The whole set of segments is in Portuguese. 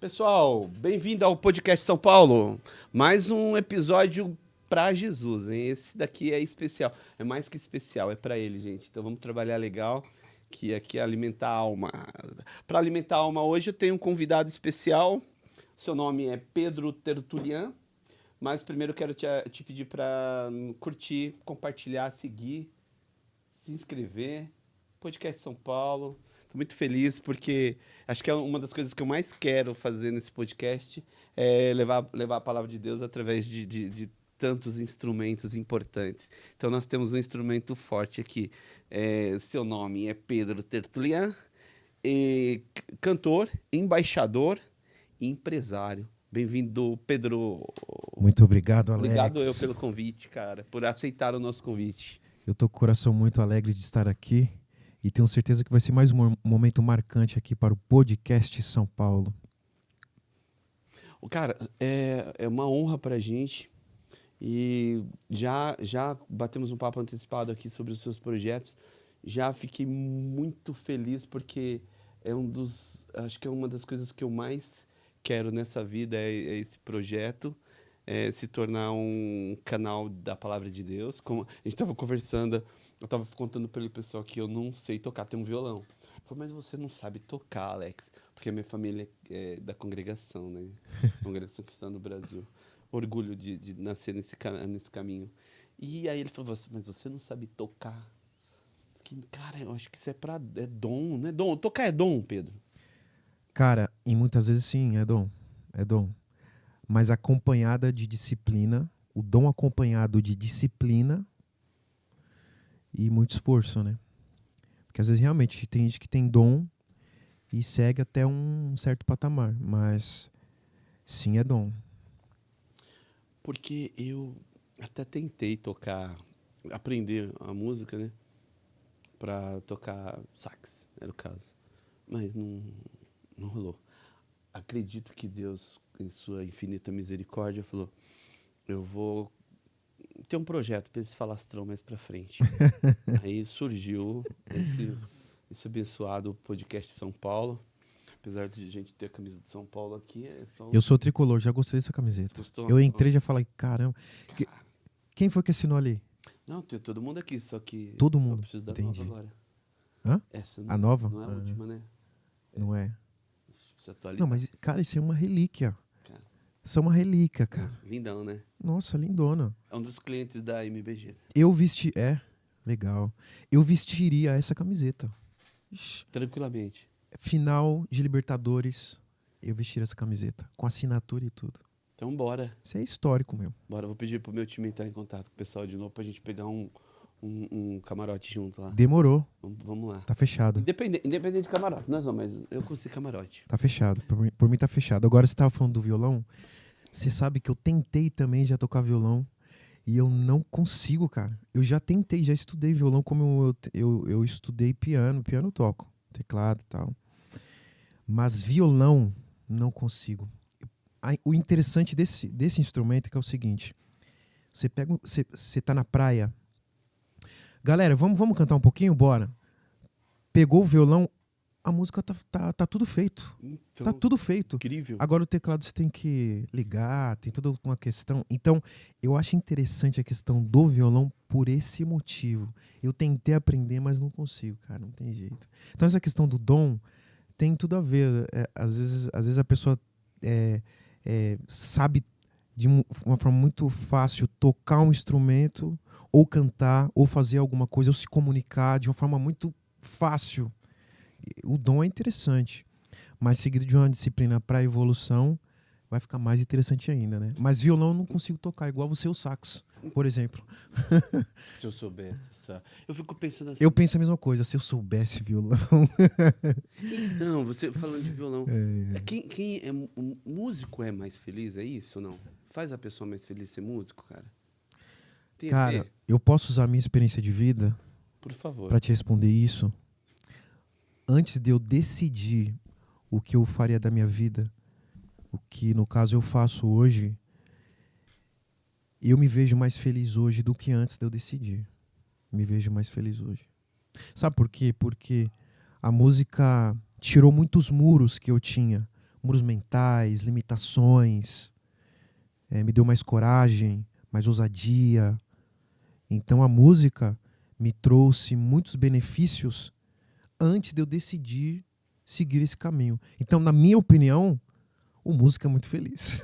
Pessoal, bem-vindo ao podcast São Paulo. Mais um episódio para Jesus, hein? Esse daqui é especial. É mais que especial, é para ele, gente. Então vamos trabalhar legal, que aqui é alimentar a alma. Para alimentar a alma hoje eu tenho um convidado especial. Seu nome é Pedro Tertulian, mas primeiro eu quero te pedir para curtir, compartilhar, seguir, se inscrever. Podcast São Paulo. Estou muito feliz porque acho que é uma das coisas que eu mais quero fazer nesse podcast é levar a palavra de Deus através de tantos instrumentos importantes. Então nós temos um instrumento forte aqui. Seu nome é Pedro Tertulian, cantor, embaixador e empresário. Bem-vindo, Pedro. Muito obrigado, Obrigado eu Alex. pelo convite, cara, por aceitar o nosso convite. Eu tô com o coração muito alegre de estar aqui e tenho certeza que vai ser mais um momento marcante aqui para o podcast São Paulo. Cara, é uma honra pra gente e já batemos um papo antecipado aqui sobre os seus projetos. Já fiquei muito feliz porque acho que é uma das coisas que eu mais quero nessa vida é esse projeto, se tornar um canal da Palavra de Deus. Como a gente estava conversando, eu estava contando para o pessoal que eu não sei tocar, tem um violão. Ele falou, mas você não sabe tocar, Alex, porque a minha família é da congregação, né? Congregação Cristã no Brasil. Orgulho de nascer nesse caminho. E aí ele falou, mas você não sabe tocar? Fiquei, cara, eu acho que isso é dom, não é dom. Tocar é dom, Pedro. Cara, e muitas vezes sim, é dom. É dom. Mas acompanhada de disciplina, o dom acompanhado de disciplina e muito esforço, né? Porque às vezes realmente tem gente que tem dom e segue até um certo patamar, mas sim é dom. Porque eu até tentei aprender a música, né? Pra tocar sax, era o caso. Mas não rolou. Acredito que Deus, em sua infinita misericórdia, falou, eu vou ter um projeto para esse falastrão mais pra frente. Aí surgiu esse abençoado podcast São Paulo. Apesar de a gente ter a camisa de São Paulo aqui, é só... Eu sou tricolor, já gostei dessa camiseta. Gostou? Eu entrei e já falei, caramba. Quem foi que assinou ali? Não, tem todo mundo aqui, só que Todo eu mundo. preciso da nova Entendi. agora. Hã? Essa A nova? não é a última, né? Não é. Precisa Não, atualizar. mas, cara, isso é uma relíquia. Cara. Isso é uma relíquia, cara. Lindão, né? Nossa, lindona. É um dos clientes da MBG. Legal. Eu vestiria essa camiseta. Ixi, Tranquilamente. final de Libertadores, eu vestiria essa camiseta. Com assinatura e tudo. Então bora. Isso é histórico, meu. Bora, eu vou pedir pro meu time entrar em contato com o pessoal de novo pra gente pegar um camarote junto lá. Demorou. Vamos lá. Tá fechado. Independente de camarote. Nós vamos, mas eu consigo camarote. Tá fechado. Por mim tá fechado. Agora você tava falando do violão. Você sabe que eu tentei também já tocar violão. E eu não consigo, cara. Eu já tentei, já estudei violão, como eu estudei piano. Piano eu toco, teclado e tal. Mas violão, não consigo. O interessante desse instrumento é que é o seguinte. Você tá na praia. Galera, vamos cantar um pouquinho? Bora. Pegou o violão, a música tá tudo feito. Então, Tá tudo feito. incrível. Agora o teclado você tem que ligar, tem toda uma questão. Então, eu acho interessante a questão do violão por esse motivo. Eu tentei aprender, mas não consigo, cara, não tem jeito. Então, essa questão do dom tem tudo a ver. Às vezes a pessoa sabe de uma forma muito fácil tocar um instrumento, ou cantar, ou fazer alguma coisa, ou se comunicar de uma forma muito fácil. O dom é interessante, mas seguido de uma disciplina para evolução, vai ficar mais interessante ainda, né? Mas violão eu não consigo tocar, igual você o sax, por exemplo. Se eu soubesse. Eu fico pensando assim. Eu penso a mesma coisa, se eu soubesse violão. Não, você falando de violão. Quem é músico é mais feliz, é isso ou não? Faz a pessoa mais feliz ser músico, cara? Tem a Cara, ver? eu posso usar a minha experiência de vida Por favor. para te responder isso. Antes de eu decidir o que eu faria da minha vida, o que no caso eu faço hoje, eu me vejo mais feliz hoje do que antes de eu decidir. Me vejo mais feliz hoje. Sabe por quê? Porque A música tirou muitos muros que eu tinha, muros mentais, limitações, me deu mais coragem, mais ousadia. Então a música me trouxe muitos benefícios antes de eu decidir seguir esse caminho. Então, na minha opinião, o músico é muito feliz.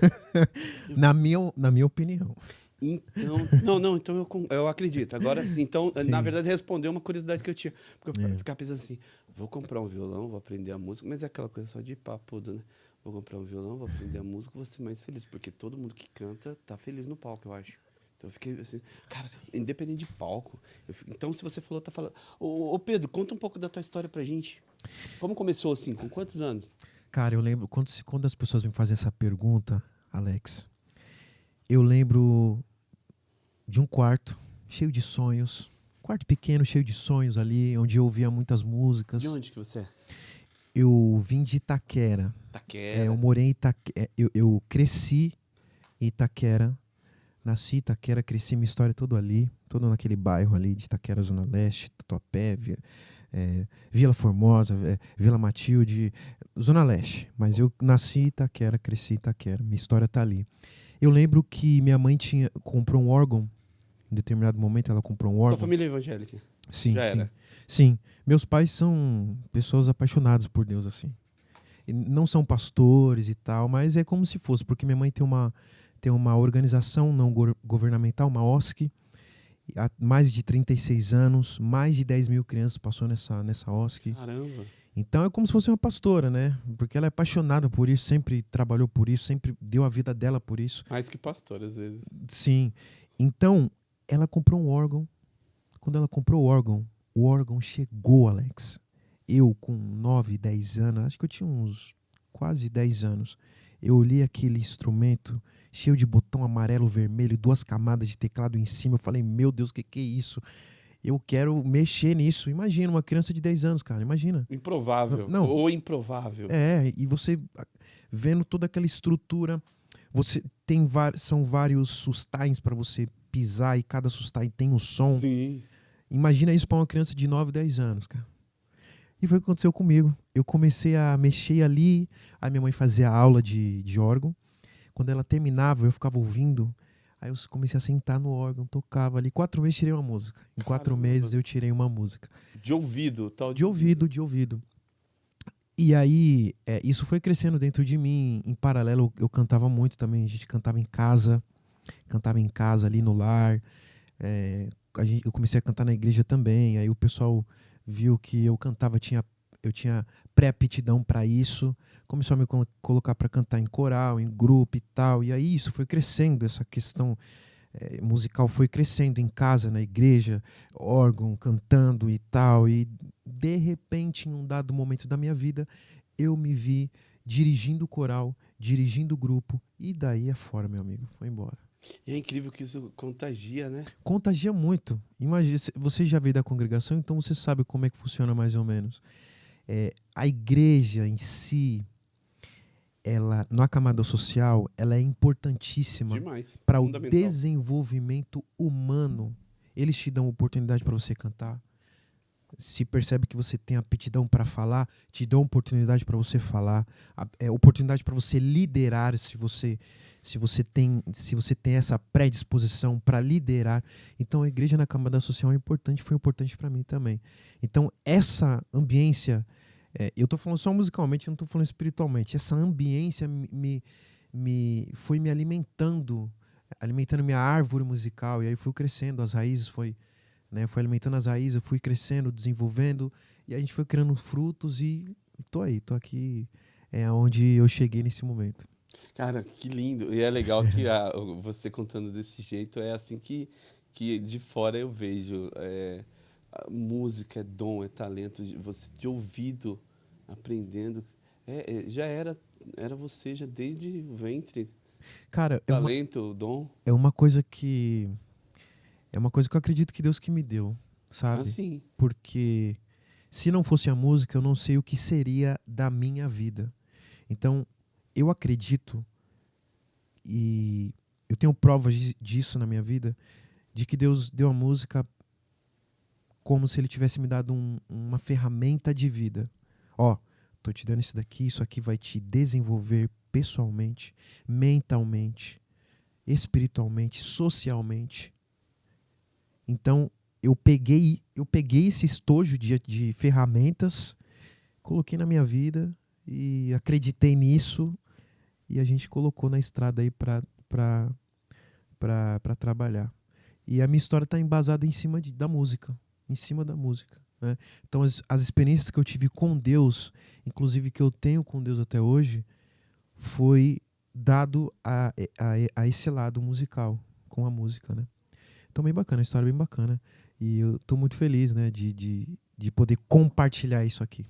na minha opinião. Então, não, então eu acredito. Agora sim, então, na Sim. verdade, respondeu uma curiosidade que eu tinha. Porque eu É. ficava pensando assim, vou comprar um violão, vou aprender a música, mas é aquela coisa só de papudo, né? Vou comprar um violão, vou aprender a música, vou ser mais feliz, porque todo mundo que canta tá feliz no palco, eu acho. Então eu fiquei assim, cara, independente de palco. Então, se você falou, tá falando. Ô Pedro, conta um pouco da tua história pra gente. Como começou assim? Com quantos anos? Cara, eu lembro, quando as pessoas me fazem essa pergunta, Alex, eu lembro de um quarto cheio de sonhos. Quarto pequeno, cheio de sonhos ali, onde eu ouvia muitas De músicas. onde que você é? Eu vim de Itaquera. Eu Taquera. morei em Itaquera. Eu cresci em Itaquera. Nasci em Itaquera, cresci minha história toda ali. Todo naquele bairro ali de Itaquera, Zona Leste, Tatuapé, Vila Formosa, Vila Matilde, Zona Leste. Mas eu nasci em Itaquera, cresci em Itaquera. Minha história tá ali. Eu lembro que minha mãe comprou um órgão. Em determinado momento ela comprou um Tua órgão. família é evangélica? Sim, Já sim. era. Sim. Meus pais são pessoas apaixonadas por Deus, assim. E não são pastores e tal, mas é como se fosse, porque minha mãe tem uma organização não governamental, uma OSC, e há mais de 36 anos, mais de 10 mil crianças passou nessa OSC. Caramba. Então é como se fosse uma pastora, né? Porque ela é apaixonada por isso, sempre trabalhou por isso, sempre deu a vida dela por isso. Mais que pastor, às vezes. Sim. Então, ela comprou um órgão. Quando ela comprou o órgão chegou, Alex. Eu, com 9, 10 anos, acho que eu tinha uns quase 10 anos, eu olhei aquele instrumento cheio de botão amarelo, vermelho, 2 camadas de teclado em cima. Eu falei, meu Deus, o que é isso? Eu quero mexer nisso. Imagina, uma criança de 10 anos, cara, imagina. Improvável. Não, Ou improvável. e você vendo toda aquela estrutura, você são vários sustain para você pisar e cada sustain tem um som. Sim. Imagina isso para uma criança de 9, 10 anos, cara. E foi o que aconteceu comigo. Eu comecei a mexer ali, a minha mãe fazia aula de órgão. Quando ela terminava, eu ficava ouvindo. Aí eu comecei a sentar no órgão, tocava ali. 4 meses tirei uma música. Em 4 meses Caramba. eu tirei uma música. De ouvido, tal De de ouvido. ouvido, de ouvido. E aí, isso foi crescendo dentro de mim. Em paralelo, eu cantava muito também. A gente cantava em casa ali no lar. É, eu comecei a cantar na igreja também. Aí o pessoal viu que eu cantava, eu tinha pré-aptidão para isso. Começou a me colocar para cantar em coral, em grupo e tal. E aí isso foi crescendo, essa questão musical foi crescendo em casa, na igreja, órgão, cantando e tal. E de repente, em um dado momento da minha vida, eu me vi dirigindo o coral, dirigindo o grupo. E daí é fora, meu amigo. Foi embora. E é incrível que isso contagia, né? Contagia muito. Imagina, você já veio da congregação, então você sabe como é que funciona mais ou menos. A igreja em si, ela, na camada social, ela é importantíssima Demais. para o Fundamental. desenvolvimento humano. Eles te dão oportunidade para você cantar. Se percebe que você tem aptidão para falar, te dão oportunidade para você falar, oportunidade para você liderar, se você tem essa predisposição para liderar. Então a igreja na camada social é importante, foi importante para mim também. Então essa ambiência, eu estou falando só musicalmente, não estou falando espiritualmente. Essa ambiência foi me alimentando minha árvore musical, e aí fui crescendo, as raízes foi alimentando as raízes, eu fui crescendo, desenvolvendo, e a gente foi criando frutos e tô aqui, é onde eu cheguei nesse momento. Cara, que lindo. E é legal que você contando desse jeito é assim que de fora eu vejo. A música é dom, é talento. Você de ouvido, aprendendo. Já era você já desde o ventre. Cara, Talento, dom. é uma coisa que eu acredito que Deus que me deu, sabe? Assim. Porque se não fosse a música, eu não sei o que seria da minha vida. Então, eu acredito, e eu tenho provas disso na minha vida, de que Deus deu a música como se ele tivesse me dado uma ferramenta de vida. Ó, tô te dando isso aqui vai te desenvolver pessoalmente, mentalmente, espiritualmente, socialmente. Então, eu peguei esse estojo de ferramentas, coloquei na minha vida e acreditei nisso e a gente colocou na estrada aí para trabalhar. E a minha história está embasada em cima da música, em cima da música, né? Então, as experiências que eu tive com Deus, inclusive que eu tenho com Deus até hoje, foi dado a esse lado musical, com a música, né? Então, bem bacana, a história é bem bacana. E eu estou muito feliz, né, de poder compartilhar isso aqui.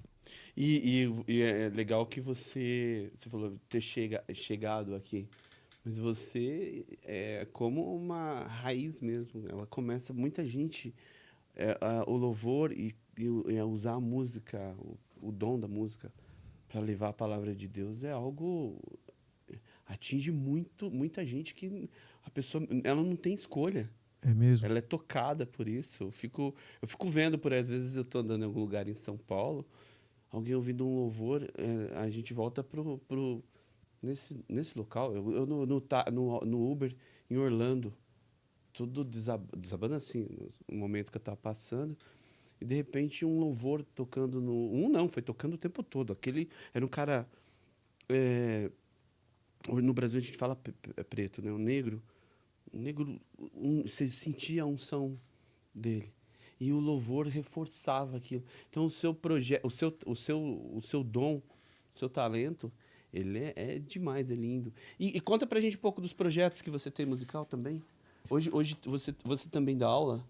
E é legal que você falou ter chegado aqui, mas você é como uma raiz mesmo. Ela começa, muita gente, o louvor e usar a música, o dom da música para levar a palavra de Deus é algo atinge muita gente que a pessoa ela não tem escolha. É mesmo? Ela é tocada por isso. Eu fico vendo por aí, às vezes eu estou andando em algum lugar em São Paulo, alguém ouvindo um louvor, a gente volta nesse local. Eu no Uber em Orlando, tudo desabando assim, no momento que eu estava passando, e de repente um louvor tocando foi tocando o tempo todo. Aquele era um cara, no Brasil a gente fala preto, né? O negro, você sentia a unção dele. E o louvor reforçava aquilo. Então, o seu projeto, o seu dom, o seu talento, ele é demais, é lindo. E conta pra gente um pouco dos projetos que você tem musical também. Hoje você também dá aula?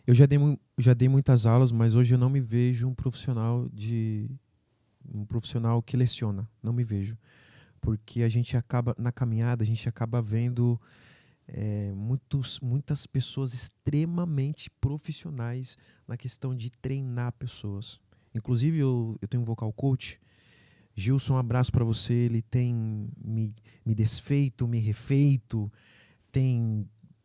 Eu já dei muitas aulas, mas hoje eu não me vejo um profissional que leciona. Não me vejo. Porque na caminhada, a gente acaba vendo muitas pessoas extremamente profissionais na questão de treinar pessoas. Inclusive, eu tenho um vocal coach. Gilson, um abraço para você. Ele tem me desfeito, me refeito,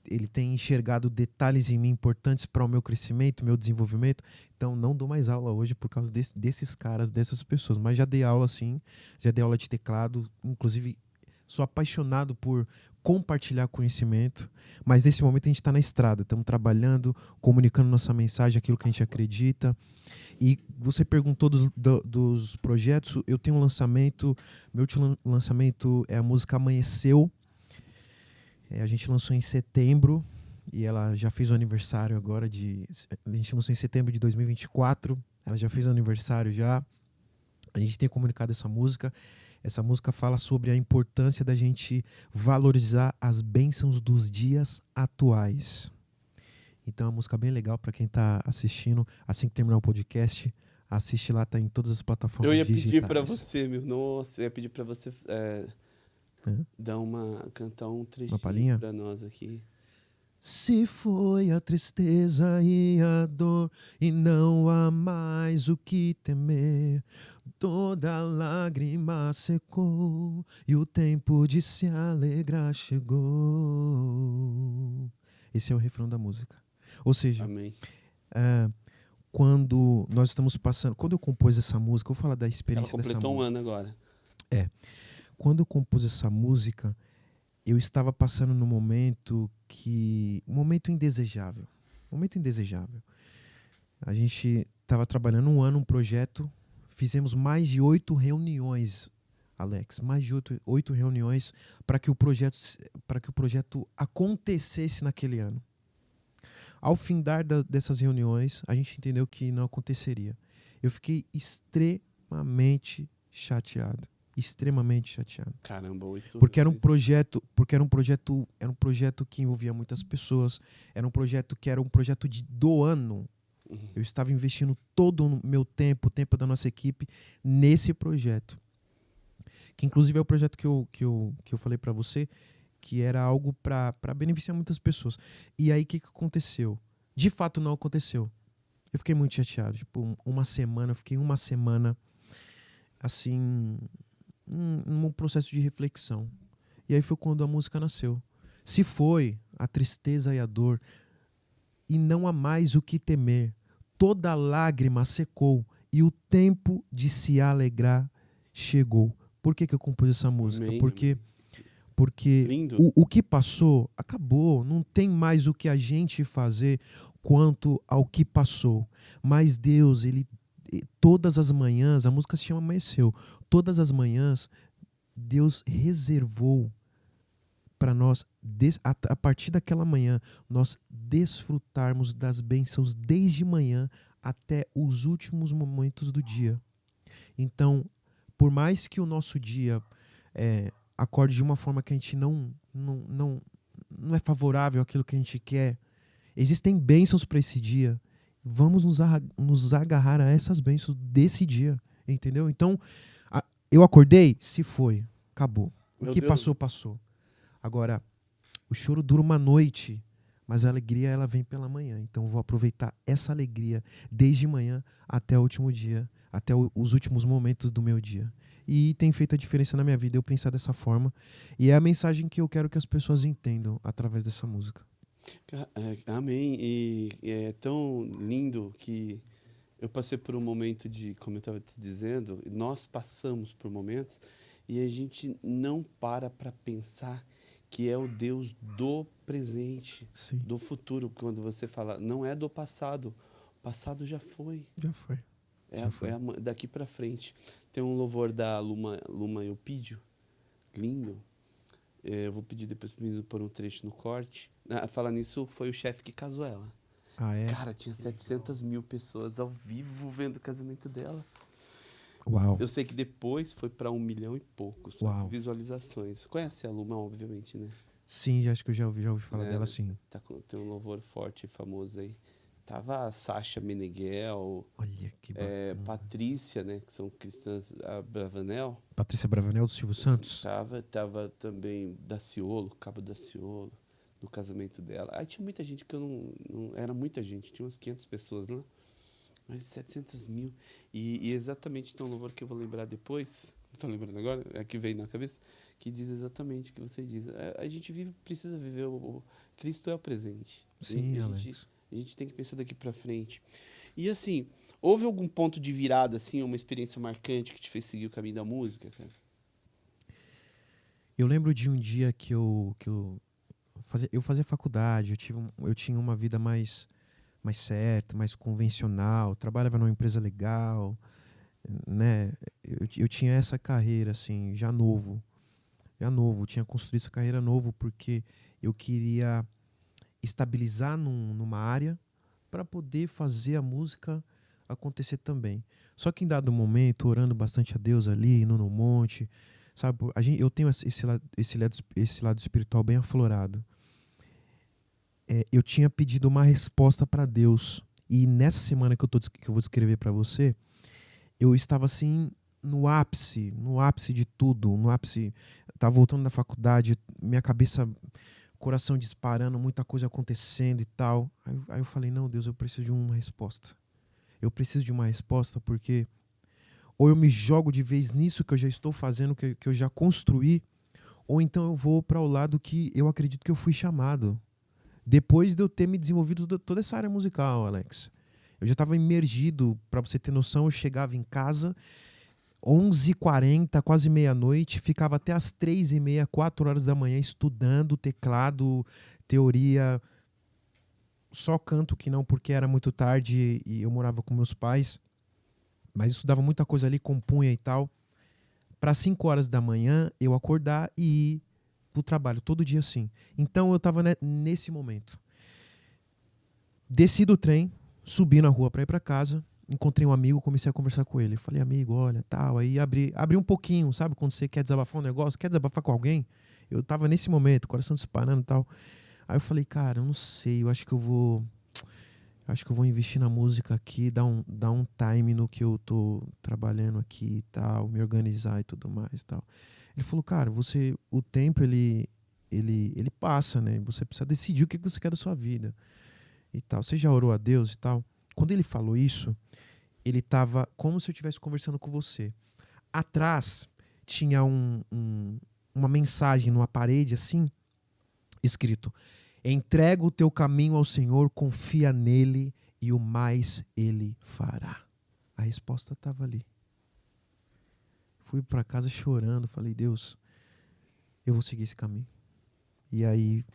ele tem enxergado detalhes em mim importantes para o meu crescimento, meu desenvolvimento. Então, não dou mais aula hoje por causa desses caras, dessas pessoas. Mas já dei aula, sim. Já dei aula de teclado. Inclusive, sou apaixonado por compartilhar conhecimento. Mas, nesse momento, a gente está na estrada. Estamos trabalhando, comunicando nossa mensagem, aquilo que a gente acredita. E você perguntou dos projetos. Eu tenho um lançamento. Meu último lançamento é a música Amanheceu. A gente lançou em setembro e ela já fez o aniversário agora a gente lançou em setembro de 2024, ela já fez o aniversário já. A gente tem comunicado essa música. Essa música fala sobre a importância da gente valorizar as bênçãos dos dias atuais. Então é uma música bem legal para quem está assistindo. Assim que terminar o podcast, assiste lá, tá em todas as plataformas Eu ia digitais. pedir pra você, meu. Nossa, eu ia pedir pra você cantar um Uma trechinho palhinha? pra nós aqui. Se foi a tristeza e a dor, e não há mais o que temer, toda lágrima secou, e o tempo de se alegrar chegou. Esse é o refrão da música. Ou seja, Amém. quando nós estamos passando... Quando eu compus essa música, eu vou falar da Ela experiência dessa completou um música. ano agora. Quando eu compus essa música, eu estava passando num momento um momento indesejável. Momento indesejável. A gente estava trabalhando um projeto, fizemos mais de 8 reuniões, Alex, mais de 8 reuniões para que o projeto acontecesse naquele ano. Ao findar dessas reuniões, a gente entendeu que não aconteceria. Eu fiquei extremamente chateado. Extremamente chateado. Caramba, 8 Porque era um projeto que envolvia muitas pessoas, era um projeto do ano. Uhum. Eu estava investindo todo o meu tempo, o tempo da nossa equipe nesse projeto. Que inclusive é o projeto que eu falei para você, que era algo para beneficiar muitas pessoas. E aí o que aconteceu? De fato não aconteceu. Eu fiquei muito chateado, eu fiquei uma semana assim, num processo de reflexão. E aí foi quando a música nasceu. Se foi a tristeza e a dor, e não há mais o que temer, toda lágrima secou e o tempo de se alegrar chegou. Por que eu compus essa música? Amém, Porque lindo. o que passou, acabou. Não tem mais o que a gente fazer quanto ao que passou. Mas Deus, todas as manhãs, a música se chama Amanheceu, todas as manhãs, Deus reservou para nós, a partir daquela manhã, nós desfrutarmos das bênçãos desde manhã até os últimos momentos do dia. Então, por mais que o nosso dia acorde de uma forma que a gente não é favorável àquilo que a gente quer, existem bênçãos para esse dia. Vamos nos agarrar a essas bênçãos desse dia, entendeu? Então, eu acordei, se foi, acabou. O que passou, passou. Agora, o choro dura uma noite, mas a alegria ela vem pela manhã. Então, eu vou aproveitar essa alegria desde manhã até o último dia, até os últimos momentos do meu dia. E tem feito a diferença na minha vida eu pensar dessa forma. E é a mensagem que eu quero que as pessoas entendam através dessa música. Amém. E é tão lindo que eu passei por um momento de, como eu estava te dizendo, nós passamos por momentos e a gente não para pensar que é o Deus do presente, Sim. do futuro. Quando você fala, não é do passado, o passado já foi. Já foi. Daqui para frente. Tem um louvor da Luma Eupídio, lindo. Eu vou pedir depois para o menino pôr um trecho no corte. Falar nisso, foi o chefe que casou ela. Ah, é? Cara, tinha 700 mil pessoas ao vivo vendo o casamento dela. Uau. Eu sei que depois foi para 1 milhão e poucos visualizações. Conhece a Luma, obviamente, né? Sim, acho que eu já ouvi falar dela, sim. Tem um louvor forte e famoso aí. Tava a Sasha Meneghel, Olha que bacana. Patrícia, né, que são cristãs, a Bravanel. Patrícia Bravanel do Silvio Santos? Tava também Daciolo, Cabo Daciolo, no casamento dela. Aí tinha muita gente que eu não... Era muita gente, tinha umas 500 pessoas, né? Mais de 700 mil. E exatamente tem um louvor que eu vou lembrar depois, não estou lembrando agora, é que veio na cabeça, que diz exatamente o que você diz. A gente precisa viver o Cristo é o presente. Sim, Alex. A gente tem que pensar daqui para frente. E assim, houve algum ponto de virada, assim, uma experiência marcante que te fez seguir o caminho da música, cara? Eu lembro de um dia que eu fazia faculdade, eu tinha uma vida mais certa, mais convencional, trabalhava numa empresa legal, né? Eu tinha essa carreira, assim, já novo, tinha construído essa carreira novo porque eu queria estabilizar numa área para poder fazer a música acontecer também. Só que em dado momento, orando bastante a Deus ali, indo no monte, sabe? Eu tenho esse lado espiritual bem aflorado. Eu tinha pedido uma resposta para Deus. E nessa semana que eu vou descrever para você, eu estava assim no ápice de tudo, no ápice. Estava voltando da faculdade, minha cabeça, coração disparando, muita coisa acontecendo e tal. Aí eu falei, não, Deus, eu preciso de uma resposta. Eu preciso de uma resposta porque ou eu me jogo de vez nisso que eu já estou fazendo, que eu já construí, ou então eu vou para o lado que eu acredito que eu fui chamado. Depois de eu ter me desenvolvido toda essa área musical, Alex. Eu já estava imergido, para você ter noção, eu chegava em casa 11h40, quase meia-noite, ficava até as 3h30, 4 horas da manhã estudando teclado, teoria. Só canto que não, porque era muito tarde e eu morava com meus pais. Mas estudava muita coisa ali, compunha e tal. Para 5 horas da manhã, eu acordar e ir pro trabalho, todo dia assim. Então eu estava nesse momento. Desci do trem, subi na rua para ir para casa, encontrei um amigo, comecei a conversar com ele. Falei, amigo, olha, tal. Aí abri um pouquinho, sabe? Quando você quer desabafar um negócio, quer desabafar com alguém. Eu tava nesse momento, coração disparando e tal. Aí eu falei, cara, eu não sei, eu acho que eu vou investir na música aqui, dar um time no que eu tô trabalhando aqui e tal, me organizar e tudo mais e tal. Ele falou, cara, o tempo ele passa, né? Você precisa decidir o que você quer da sua vida e tal. Você já orou a Deus e tal? Quando ele falou isso, ele tava como se eu estivesse conversando com você. Atrás tinha uma mensagem numa parede assim, escrito: entrega o teu caminho ao Senhor, confia nele, e o mais ele fará. A resposta estava ali. Fui para casa chorando, falei, Deus, eu vou seguir esse caminho. E aí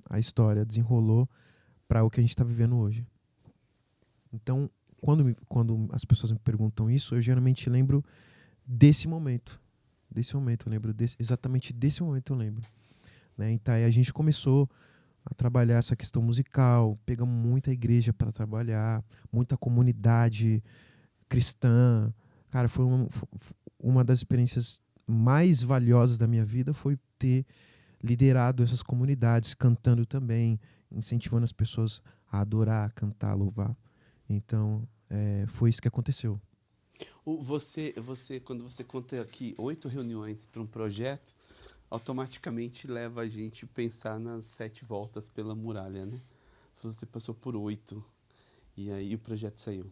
a história desenrolou para o que a gente está vivendo hoje. Então, quando as pessoas me perguntam isso, eu geralmente lembro desse momento. Eu lembro exatamente desse momento eu lembro. Né? Então aí a gente começou a trabalhar essa questão musical, pegamos muita igreja para trabalhar, muita comunidade cristã. Cara, foi uma das experiências mais valiosas da minha vida, foi ter liderado essas comunidades, cantando também, incentivando as pessoas a adorar, a cantar, a louvar. Então, foi isso que aconteceu. Quando você conta aqui 8 reuniões para um projeto, automaticamente leva a gente a pensar nas 7 voltas pela muralha, né? Você passou por 8 e aí o projeto saiu.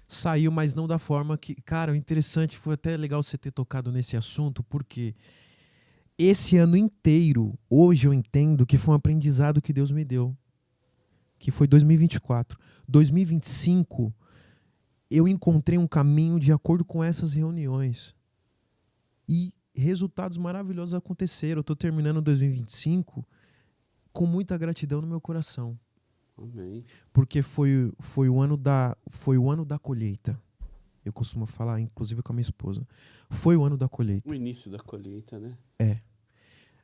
Saiu, mas não da forma que... Cara, o interessante, foi até legal você ter tocado nesse assunto, porque esse ano inteiro, hoje eu entendo que foi um aprendizado que Deus me deu, que foi 2024. 2025, eu encontrei um caminho de acordo com essas reuniões. E resultados maravilhosos aconteceram. Eu estou terminando 2025 com muita gratidão no meu coração. Amém. Porque foi o ano da colheita. Eu costumo falar, inclusive com a minha esposa. Foi o ano da colheita. O início da colheita, né?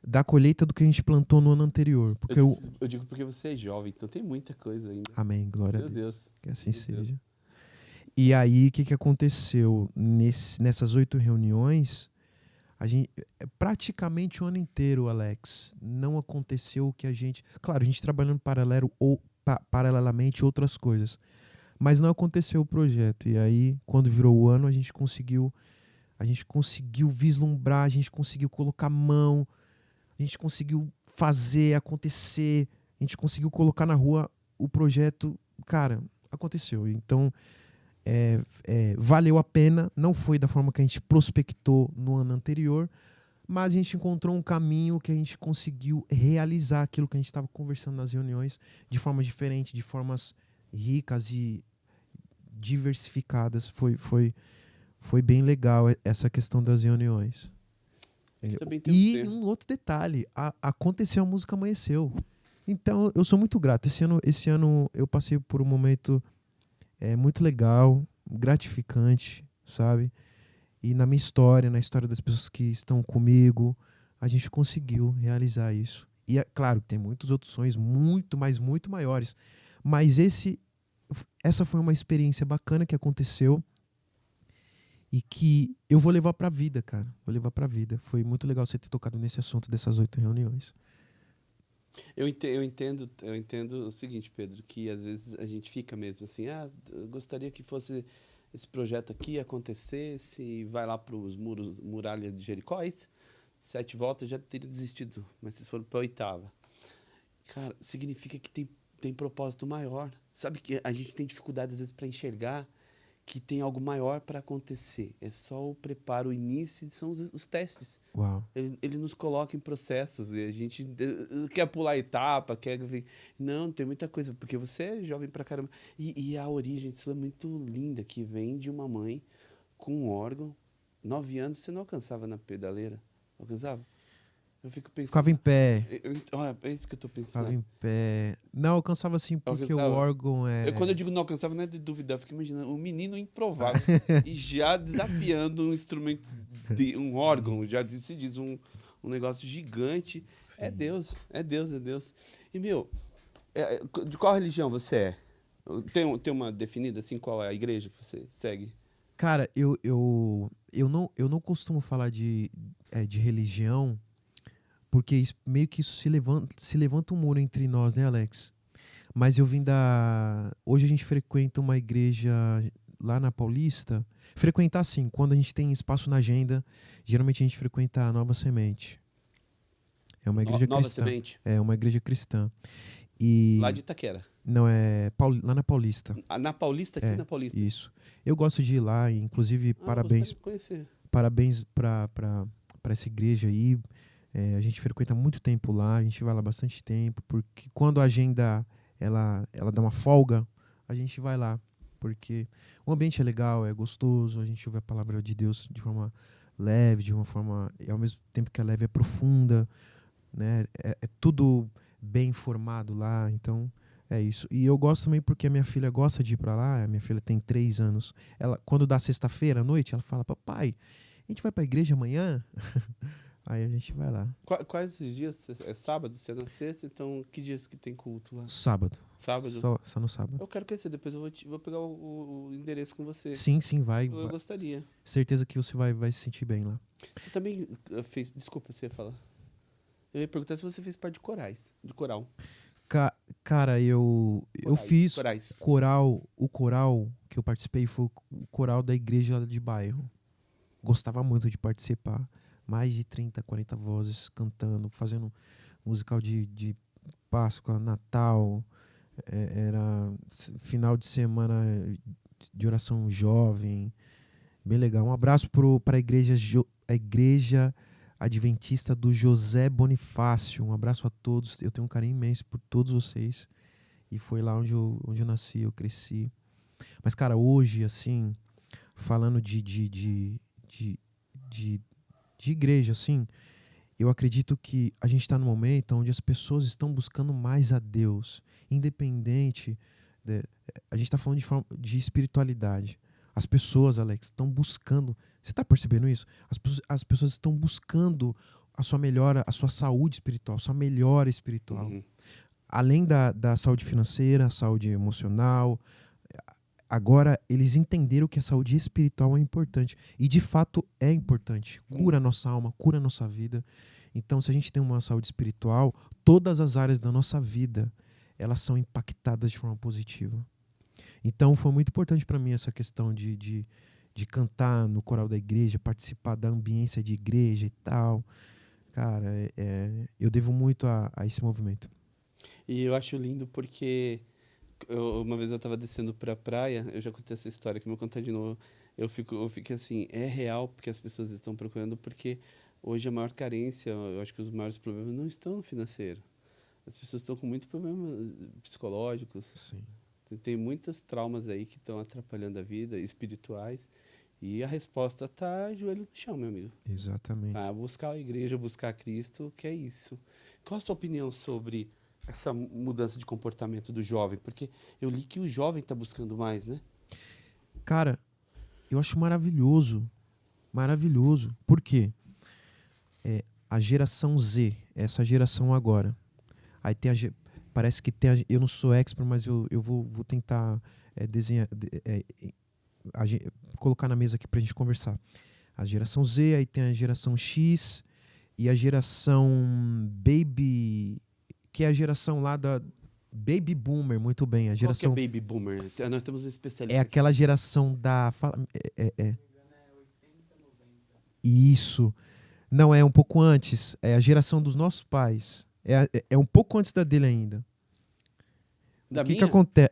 Da colheita do que a gente plantou no ano anterior. Porque eu digo porque você é jovem, então tem muita coisa ainda. Amém, glória Meu a Deus. Deus. Que assim Meu seja. Deus. E aí, o que aconteceu? Nessas 8 reuniões, praticamente o ano inteiro, Alex, não aconteceu o que a gente... Claro, a gente trabalhando paralelamente outras coisas. Mas não aconteceu o projeto. E aí, quando virou o ano, a gente conseguiu vislumbrar, a gente conseguiu colocar a mão, a gente conseguiu fazer acontecer, a gente conseguiu colocar na rua o projeto. Cara, aconteceu. Então, valeu a pena. Não foi da forma que a gente prospectou no ano anterior, mas a gente encontrou um caminho que a gente conseguiu realizar aquilo que a gente estava conversando nas reuniões de formas diferentes, de formas ricas e diversificadas. Foi bem legal essa questão das reuniões. E um outro detalhe, aconteceu, a música amanheceu. Então, eu sou muito grato. Esse ano eu passei por um momento muito legal, gratificante, sabe? E na minha história, na história das pessoas que estão comigo, a gente conseguiu realizar isso. E é claro que tem muitos outros sonhos, muito, mas muito maiores. Mas essa foi uma experiência bacana que aconteceu e que eu vou levar pra vida, cara. Vou levar pra vida. Foi muito legal você ter tocado nesse assunto dessas 8 reuniões. Eu entendo o seguinte, Pedro, que às vezes a gente fica mesmo assim, eu gostaria que fosse esse projeto aqui acontecesse, vai lá para os muralhas de Jericó, 7 voltas já teria desistido, mas se for para a 8ª, cara, significa que tem propósito maior. Sabe que a gente tem dificuldade às vezes para enxergar que tem algo maior para acontecer. É só o preparo, o início, são os testes. Uau. Ele nos coloca em processos e a gente quer pular etapa, Não, tem muita coisa, porque você é jovem pra caramba. E a origem disso é muito linda, que vem de uma mãe com um órgão. 9 anos você não alcançava na pedaleira. Alcançava? Eu fico pensando... Ficava em pé. É isso que eu tô pensando. Ficava em pé. Não, alcançava sim, porque o órgão Quando eu digo não alcançava, não é de duvidar. Eu fico imaginando um menino improvável e já desafiando um instrumento, um órgão, já se diz, um negócio gigante. Sim. É Deus. E, de qual religião você é? Tem uma definida, assim, qual é a igreja que você segue? Cara, eu não costumo falar de religião, porque meio que isso se levanta um muro entre nós, né, Alex? Mas hoje a gente frequenta uma igreja lá na Paulista. Frequentar, sim, quando a gente tem espaço na agenda, geralmente a gente frequenta a Nova Semente. É uma igreja cristã. Nova Semente? É uma igreja cristã. Lá de Itaquera? Não, lá na Paulista. Na Paulista? Aqui na Paulista? Isso. Eu gosto de ir lá, inclusive, parabéns para essa igreja aí. A gente frequenta muito tempo lá, a gente vai lá bastante tempo, porque quando a agenda ela dá uma folga, a gente vai lá. Porque o ambiente é legal, é gostoso, a gente ouve a palavra de Deus de forma leve, de uma forma, e ao mesmo tempo que é leve, é profunda, né? É tudo bem informado lá, então é isso. E eu gosto também porque a minha filha gosta de ir pra lá, a minha filha tem 3 anos. Ela, quando dá sexta-feira à noite, ela fala, papai, a gente vai pra igreja amanhã? Aí a gente vai lá. Quais esses dias? É sábado, você é na sexta, então que dias que tem culto lá? Sábado. Sábado? Só no sábado. Eu quero conhecer, depois eu vou pegar o endereço com você. Sim, vai. Eu gostaria. Certeza que você vai se sentir bem lá. Você também fez. Desculpa, você ia falar. Eu ia perguntar se você fez parte de corais. De coral. Cara, eu fiz Corais. o coral que eu participei foi o coral da igreja de bairro. Gostava muito de participar. Mais de 30, 40 vozes cantando, fazendo musical de Páscoa, Natal. Era final de semana de oração jovem. Bem legal. Um abraço para a igreja Adventista do José Bonifácio. Um abraço a todos. Eu tenho um carinho imenso por todos vocês. E foi lá onde eu nasci, eu cresci. Mas, cara, hoje, assim, falando de igreja, assim, eu acredito que a gente está num momento onde as pessoas estão buscando mais a Deus. Independente. A gente está falando de espiritualidade. As pessoas, Alex, estão buscando. Você está percebendo isso? As pessoas estão buscando a sua melhora, a sua saúde espiritual, a sua melhora espiritual. Uhum. Além da saúde financeira, saúde emocional. Agora, eles entenderam que a saúde espiritual é importante. E, de fato, é importante. Cura a nossa alma, cura a nossa vida. Então, se a gente tem uma saúde espiritual, todas as áreas da nossa vida, elas são impactadas de forma positiva. Então, foi muito importante para mim essa questão de cantar no coral da igreja, participar da ambiência de igreja e tal. Cara, eu devo muito a esse movimento. E eu acho lindo porque uma vez eu tava descendo pra praia, eu já contei essa história, que eu vou contar de novo. Eu fiquei assim, é real porque as pessoas estão procurando, porque hoje a maior carência, eu acho que os maiores problemas não estão no financeiro. As pessoas estão com muitos problemas psicológicos. Sim. Tem muitos traumas aí que estão atrapalhando a vida, espirituais. E a resposta tá joelho no chão, meu amigo. Exatamente. Tá? Buscar a igreja, buscar Cristo, que é isso. Qual a sua opinião sobre essa mudança de comportamento do jovem? Porque eu li que o jovem está buscando mais, né? Cara, eu acho maravilhoso. Maravilhoso. Por quê? A geração Z, essa geração agora. Aí tem parece que tem eu não sou expert, mas eu vou tentar desenhar, colocar na mesa aqui pra gente conversar. A geração Z, aí tem a geração X e a geração Baby, que é a geração lá da Baby Boomer, muito bem. A geração, Qual que é Baby Boomer? Nós temos um especialista. é aquela geração da... Isso. Não, é um pouco antes. É a geração dos nossos pais. É um pouco antes da dele ainda. Da O que minha? acontece?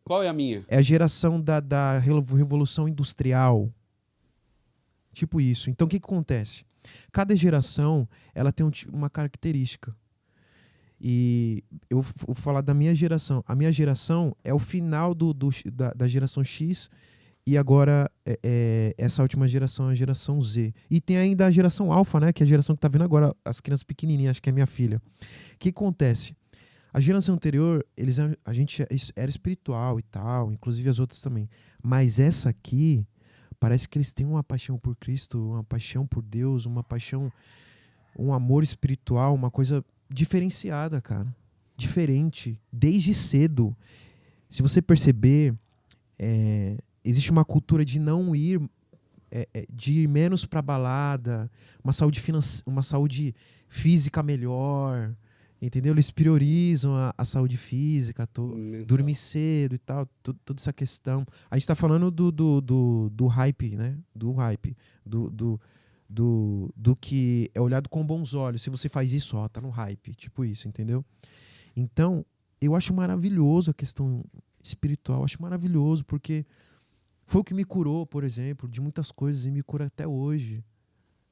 Qual é a minha? É a geração da Revolução Industrial. Tipo isso. Então, o que acontece? Cada geração, ela tem uma característica. E eu vou falar da minha geração. A minha geração é o final da geração X e agora essa última geração é a geração Z. E tem ainda a geração Alpha, né? Que é a geração que tá vendo agora as crianças pequenininhas, acho que é minha filha. O que acontece? A geração anterior, a gente era espiritual e tal, inclusive as outras também. Mas essa aqui, parece que eles têm uma paixão por Cristo, uma paixão por Deus, uma paixão, um amor espiritual, uma coisa diferenciada, cara. Diferente. Desde cedo. Se você perceber, existe uma cultura de não ir, de ir menos pra balada, uma saúde física melhor, entendeu? Eles priorizam a saúde física, dormir cedo e tal, toda essa questão. A gente tá falando do hype, né? Do hype, do que é olhado com bons olhos. Se você faz isso, ó, tá no hype, tipo isso, entendeu? Então, eu acho maravilhoso a questão espiritual, acho maravilhoso, porque foi o que me curou, por exemplo, de muitas coisas e me cura até hoje.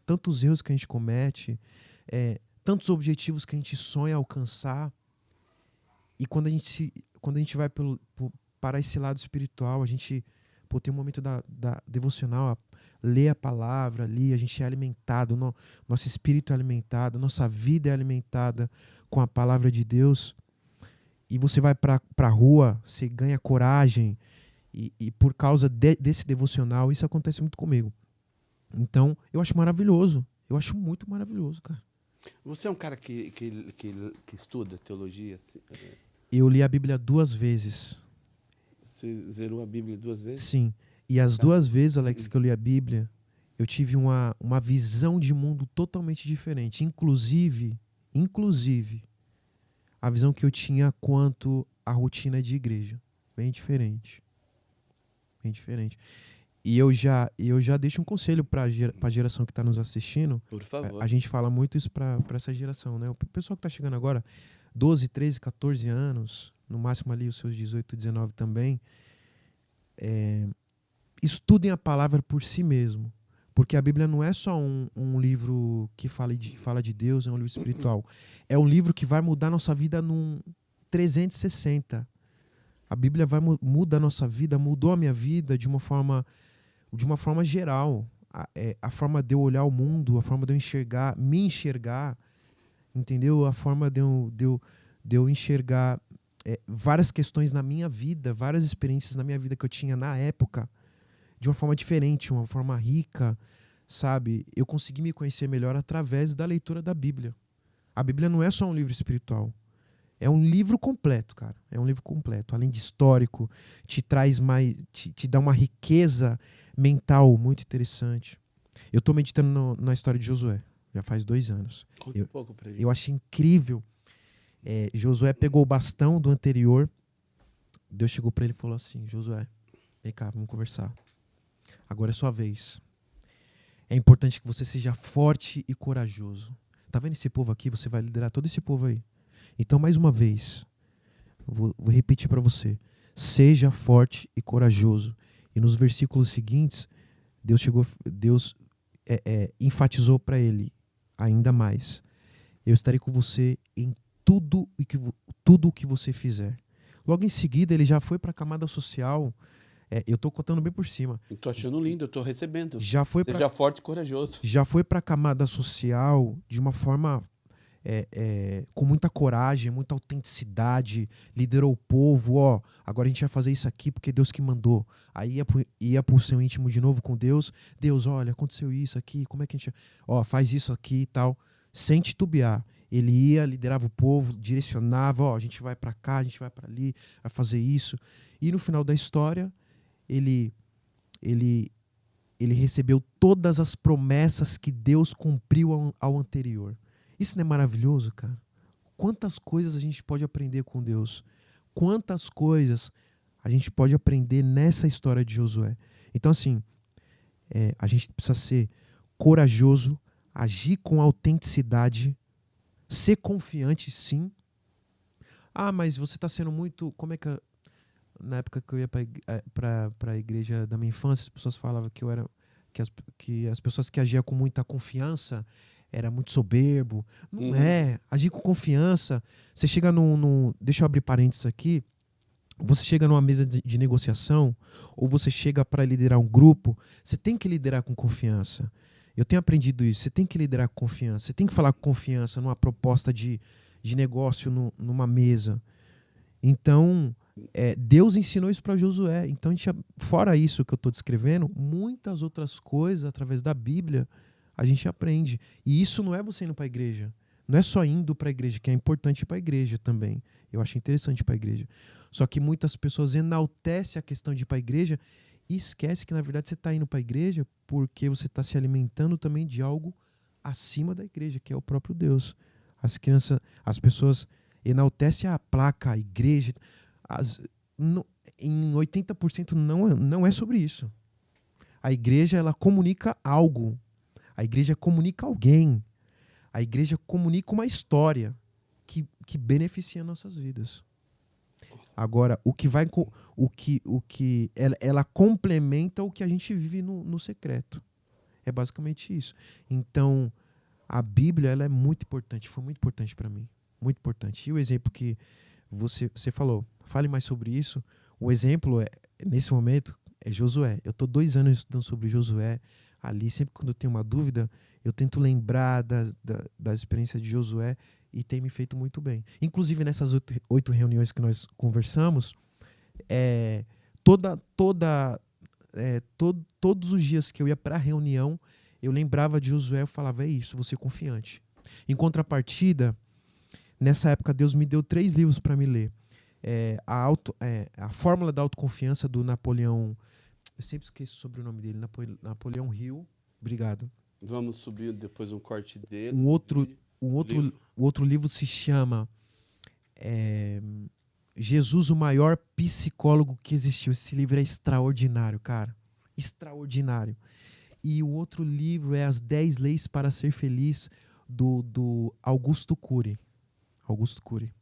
Tantos erros que a gente comete, tantos objetivos que a gente sonha alcançar, e quando a gente vai para esse lado espiritual, a gente ter um momento da devocional, ler a palavra ali, a gente é alimentado, nosso espírito é alimentado, nossa vida é alimentada com a palavra de Deus. E você vai para a rua, você ganha coragem, e por causa desse devocional, isso acontece muito comigo. Então, eu acho maravilhoso. Eu acho muito maravilhoso, cara. Você é um cara que estuda teologia? Eu li a Bíblia 2 vezes. Você zerou a Bíblia 2 vezes? Sim. E as 2 vezes, Alex, que eu li a Bíblia, eu tive uma visão de mundo totalmente diferente. Inclusive, a visão que eu tinha quanto à rotina de igreja. Bem diferente. Bem diferente. E eu já deixo um conselho para a geração que está nos assistindo. Por favor. A gente fala muito isso para essa geração, né? O pessoal que está chegando agora, 12, 13, 14 anos, no máximo ali os seus 18, 19 também, estudem a palavra por si mesmo. Porque a Bíblia não é só um livro que fala de Deus, é um livro espiritual. É um livro que vai mudar nossa vida num 360. A Bíblia mudar a nossa vida, mudou a minha vida de uma forma geral. A forma de eu olhar o mundo, a forma de eu me enxergar, entendeu? A forma de eu enxergar várias questões na minha vida, várias experiências na minha vida que eu tinha na época, de uma forma diferente, uma forma rica, sabe? Eu consegui me conhecer melhor através da leitura da Bíblia. A Bíblia não é só um livro espiritual. É um livro completo, cara. É um livro completo. Além de histórico, te traz mais, te dá uma riqueza mental muito interessante. Eu estou meditando na história de Josué. Já faz 2 anos. Conta um pouco pra gente. Eu achei incrível. Josué pegou o bastão do anterior. Deus chegou para ele e falou assim: Josué, vem cá, vamos conversar. Agora é sua vez. É importante que você seja forte e corajoso. Tá vendo esse povo aqui? Você vai liderar todo esse povo aí. Então, mais uma vez, vou repetir para você. Seja forte e corajoso. E nos versículos seguintes, Deus enfatizou para ele ainda mais: eu estarei com você em tudo o que você fizer. Logo em seguida, ele já foi para a camada social. Eu estou contando bem por cima. Eu tô achando lindo, eu tô recebendo. Seja forte e corajoso. Já foi para a camada social de uma forma com muita coragem, muita autenticidade, liderou o povo, agora a gente vai fazer isso aqui porque Deus que mandou. Aí ia pro seu íntimo de novo com Deus, olha, aconteceu isso aqui, como é que a gente... faz isso aqui e tal, sem titubear. Ele ia, liderava o povo, direcionava, a gente vai para cá, a gente vai para ali, vai fazer isso. E no final da história, ele recebeu todas as promessas que Deus cumpriu ao anterior. Isso não é maravilhoso, cara? Quantas coisas a gente pode aprender com Deus? Quantas coisas a gente pode aprender nessa história de Josué? Então, assim, a gente precisa ser corajoso, agir com autenticidade, ser confiante, sim. Mas você está sendo muito... Como é que... Na época que eu ia para a igreja da minha infância, as pessoas falavam que eu era... Que as pessoas que agiam com muita confiança era muito soberbo. Não é. Agir com confiança. Você chega deixa eu abrir parênteses aqui. Você chega numa mesa de negociação, ou você chega para liderar um grupo, você tem que liderar com confiança. Eu tenho aprendido isso. Você tem que liderar com confiança. Você tem que falar com confiança numa proposta de negócio numa mesa. Então, Deus ensinou isso para Josué. Então, fora isso que eu estou descrevendo, muitas outras coisas através da Bíblia a gente aprende. E isso não é você indo para a igreja. Não é só indo para a igreja, que é importante ir para a igreja também. Eu acho interessante ir para a igreja. Só que muitas pessoas enaltecem a questão de ir para a igreja e esquece que, na verdade, você está indo para a igreja porque você está se alimentando também de algo acima da igreja, que é o próprio Deus. As pessoas enaltecem a placa, a igreja. Em 80% não é sobre isso. A igreja, ela comunica algo. A igreja comunica alguém. A igreja comunica uma história que beneficia nossas vidas. Agora, ela complementa o que a gente vive no secreto. É basicamente isso. Então, a Bíblia, ela é muito importante. Foi muito importante para mim. Muito importante. E o exemplo que você falou, fale mais sobre isso. O exemplo, nesse momento, é Josué. Eu estou 2 anos estudando sobre Josué. Ali, sempre quando eu tenho uma dúvida, eu tento lembrar da experiência de Josué e tem me feito muito bem. Inclusive, nessas 8 reuniões que nós conversamos, é, todos os dias que eu ia para a reunião, eu lembrava de Josué, eu falava, é isso, vou ser confiante. Em contrapartida, nessa época, Deus me deu 3 livros para me ler. A Fórmula da Autoconfiança, do Napoleão... Eu sempre esqueço sobre o nome dele, Napoleão Hill. Obrigado. Vamos subir depois um corte dele. Um outro livro. O outro livro se chama Jesus, o maior psicólogo que existiu. Esse livro é extraordinário, cara. Extraordinário. E o outro livro é As 10 Leis para Ser Feliz, do Augusto Cury. Augusto Cury.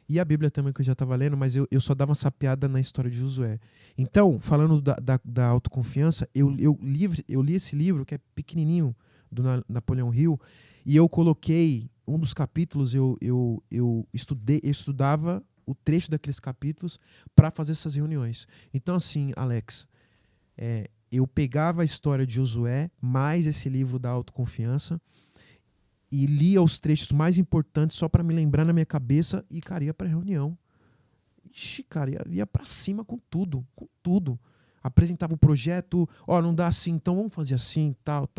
E a Bíblia também, que eu já estava lendo, mas eu só dava uma sapeada na história de Josué. Então, falando da autoconfiança, eu li esse livro, que é pequenininho, do Napoleão Hill, e eu coloquei um dos capítulos, eu estudava o trecho daqueles capítulos para fazer essas reuniões. Então, assim, Alex, eu pegava a história de Josué, mais esse livro da autoconfiança, e lia os trechos mais importantes só para me lembrar na minha cabeça e, cara, ia pra reunião. Ixi, cara, ia pra cima com tudo, com tudo. Apresentava o projeto, não dá assim, então vamos fazer assim, tal.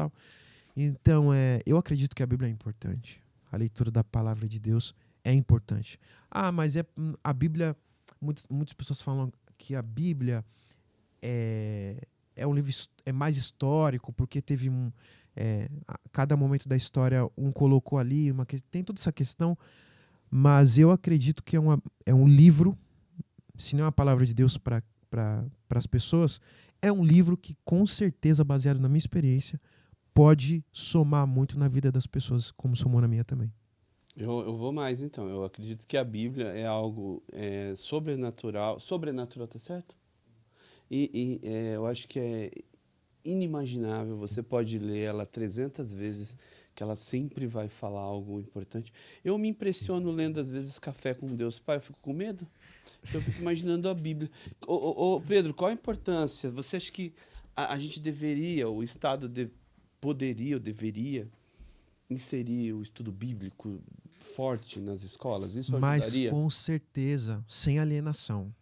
Então, eu acredito que a Bíblia é importante. A leitura da palavra de Deus é importante. Mas a Bíblia, muitas pessoas falam que a Bíblia é um livro mais histórico, porque teve cada momento da história colocou ali, tem toda essa questão, mas eu acredito que é um livro, se não é uma palavra de Deus para as pessoas, é um livro que, com certeza, baseado na minha experiência, pode somar muito na vida das pessoas, como somou na minha também. Eu vou mais, então. Eu acredito que a Bíblia é algo sobrenatural. Sobrenatural, tá certo? E eu acho que é inimaginável. Você pode ler ela 300 vezes, que ela sempre vai falar algo importante. Eu me impressiono lendo, às vezes, Café com Deus. Pai, eu fico com medo. Eu fico imaginando a Bíblia. Pedro, qual a importância? Você acha que a gente deveria, o Estado poderia ou deveria inserir o estudo bíblico forte nas escolas? Isso ajudaria? Mas, com certeza, sem alienação.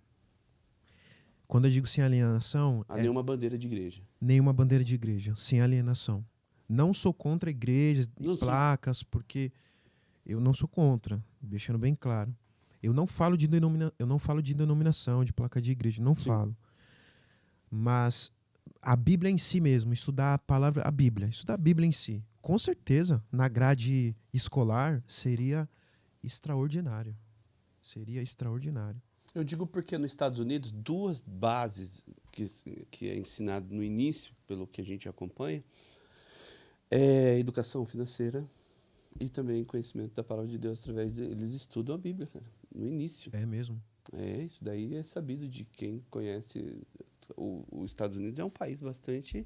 Quando eu digo sem alienação... nenhuma bandeira de igreja. Nenhuma bandeira de igreja, sem alienação. Não sou contra igrejas e placas, porque eu não sou contra, deixando bem claro. Eu não falo de denominação, de placa de igreja, não falo. Mas a Bíblia em si mesmo, estudar a Bíblia em si, com certeza, na grade escolar, seria extraordinário. Seria extraordinário. Eu digo porque nos Estados Unidos, 2 bases que é ensinado no início, pelo que a gente acompanha, é educação financeira e também conhecimento da palavra de Deus através eles estudam a Bíblia, cara, no início. É mesmo? Isso daí é sabido de quem conhece. Os Estados Unidos é um país bastante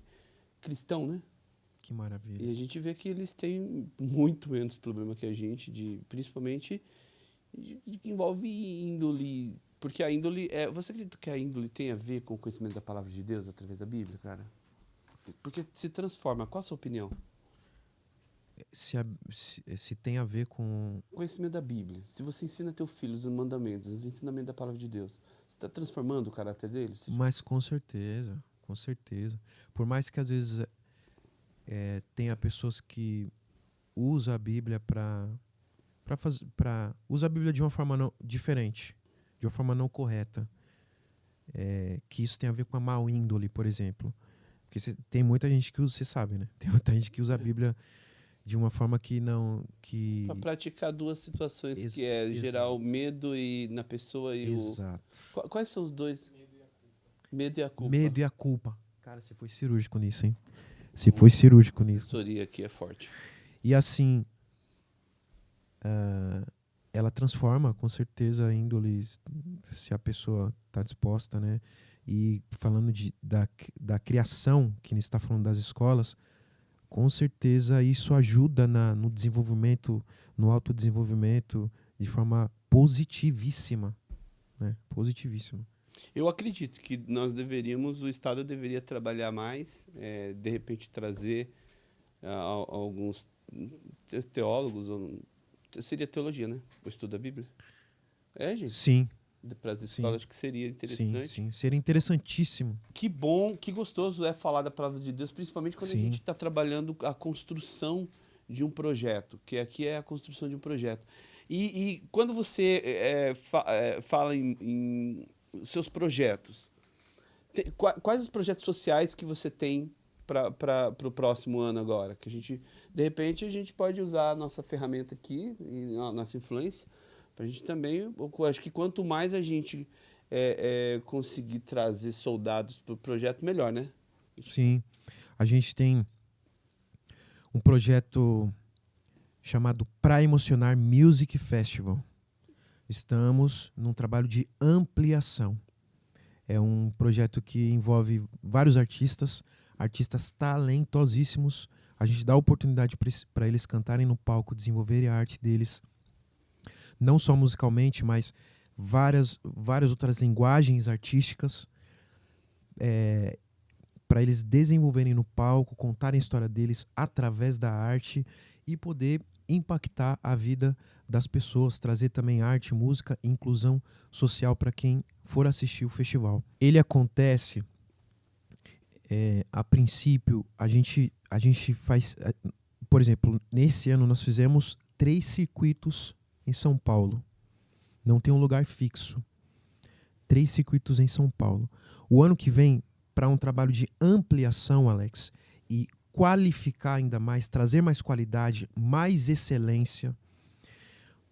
cristão, né? Que maravilha. E a gente vê que eles têm muito menos problema que a gente, principalmente de que envolve índole. Porque a índole... você acredita que a índole tem a ver com o conhecimento da palavra de Deus através da Bíblia, cara? Porque se transforma. Qual a sua opinião? Se tem a ver com... O conhecimento da Bíblia. Se você ensina teu filho os mandamentos, os ensinamentos da palavra de Deus, você está transformando o caráter dele? Mas com certeza, com certeza. Por mais que às vezes tenha pessoas que usam a Bíblia usa a Bíblia de uma forma diferente, de uma forma não correta, que isso tem a ver com a má índole, por exemplo. Porque tem muita gente que usa, você sabe, né? Tem muita gente que usa a Bíblia de uma forma que não... Para praticar 2 situações, que é gerar o medo na pessoa e exato. Quais são os 2? Medo e a culpa. Medo e a culpa. Cara, você foi cirúrgico nisso, hein? Você foi cirúrgico nisso. A assessoria aqui é forte. E assim, ela transforma, com certeza, a índole, se a pessoa está disposta, né? E falando da criação, que a gente está falando das escolas, com certeza isso ajuda no desenvolvimento, no autodesenvolvimento, de forma positivíssima, né? Positivíssima. Eu acredito que o Estado deveria trabalhar mais, de repente trazer alguns teólogos, seria teologia, né? O estudo da Bíblia. É, gente. Sim, Para as sim, escolas, acho que seria sim, interessante. sim. Seria interessantíssimo. Que bom, que gostoso é falar da palavra de Deus, principalmente quando a gente Sim, está trabalhando a construção de um projeto, que aqui é a construção de um projeto. E quando você fala em seus projetos, quais os projetos sociais que você tem para o próximo ano agora? Que a gente, de repente, a gente pode usar a nossa ferramenta aqui, e a nossa influência, para a gente também. Eu acho que quanto mais a gente conseguir trazer soldados para o projeto, melhor, né? sim. A gente tem um projeto chamado Pra Emocionar Music Festival. Estamos num trabalho de ampliação. É um projeto que envolve vários artistas, artistas talentosíssimos. A gente dá oportunidade para eles cantarem no palco, desenvolverem a arte deles, não só musicalmente, mas várias outras linguagens artísticas, para eles desenvolverem no palco, contarem a história deles através da arte e poder impactar a vida das pessoas, trazer também arte, música e inclusão social para quem for assistir o festival. Ele acontece, a princípio, a gente faz, por exemplo, nesse ano nós fizemos 3 circuitos em São Paulo. Não tem um lugar fixo. 3 circuitos em São Paulo. O ano que vem, para um trabalho de ampliação, Alex, e qualificar ainda mais, trazer mais qualidade, mais excelência,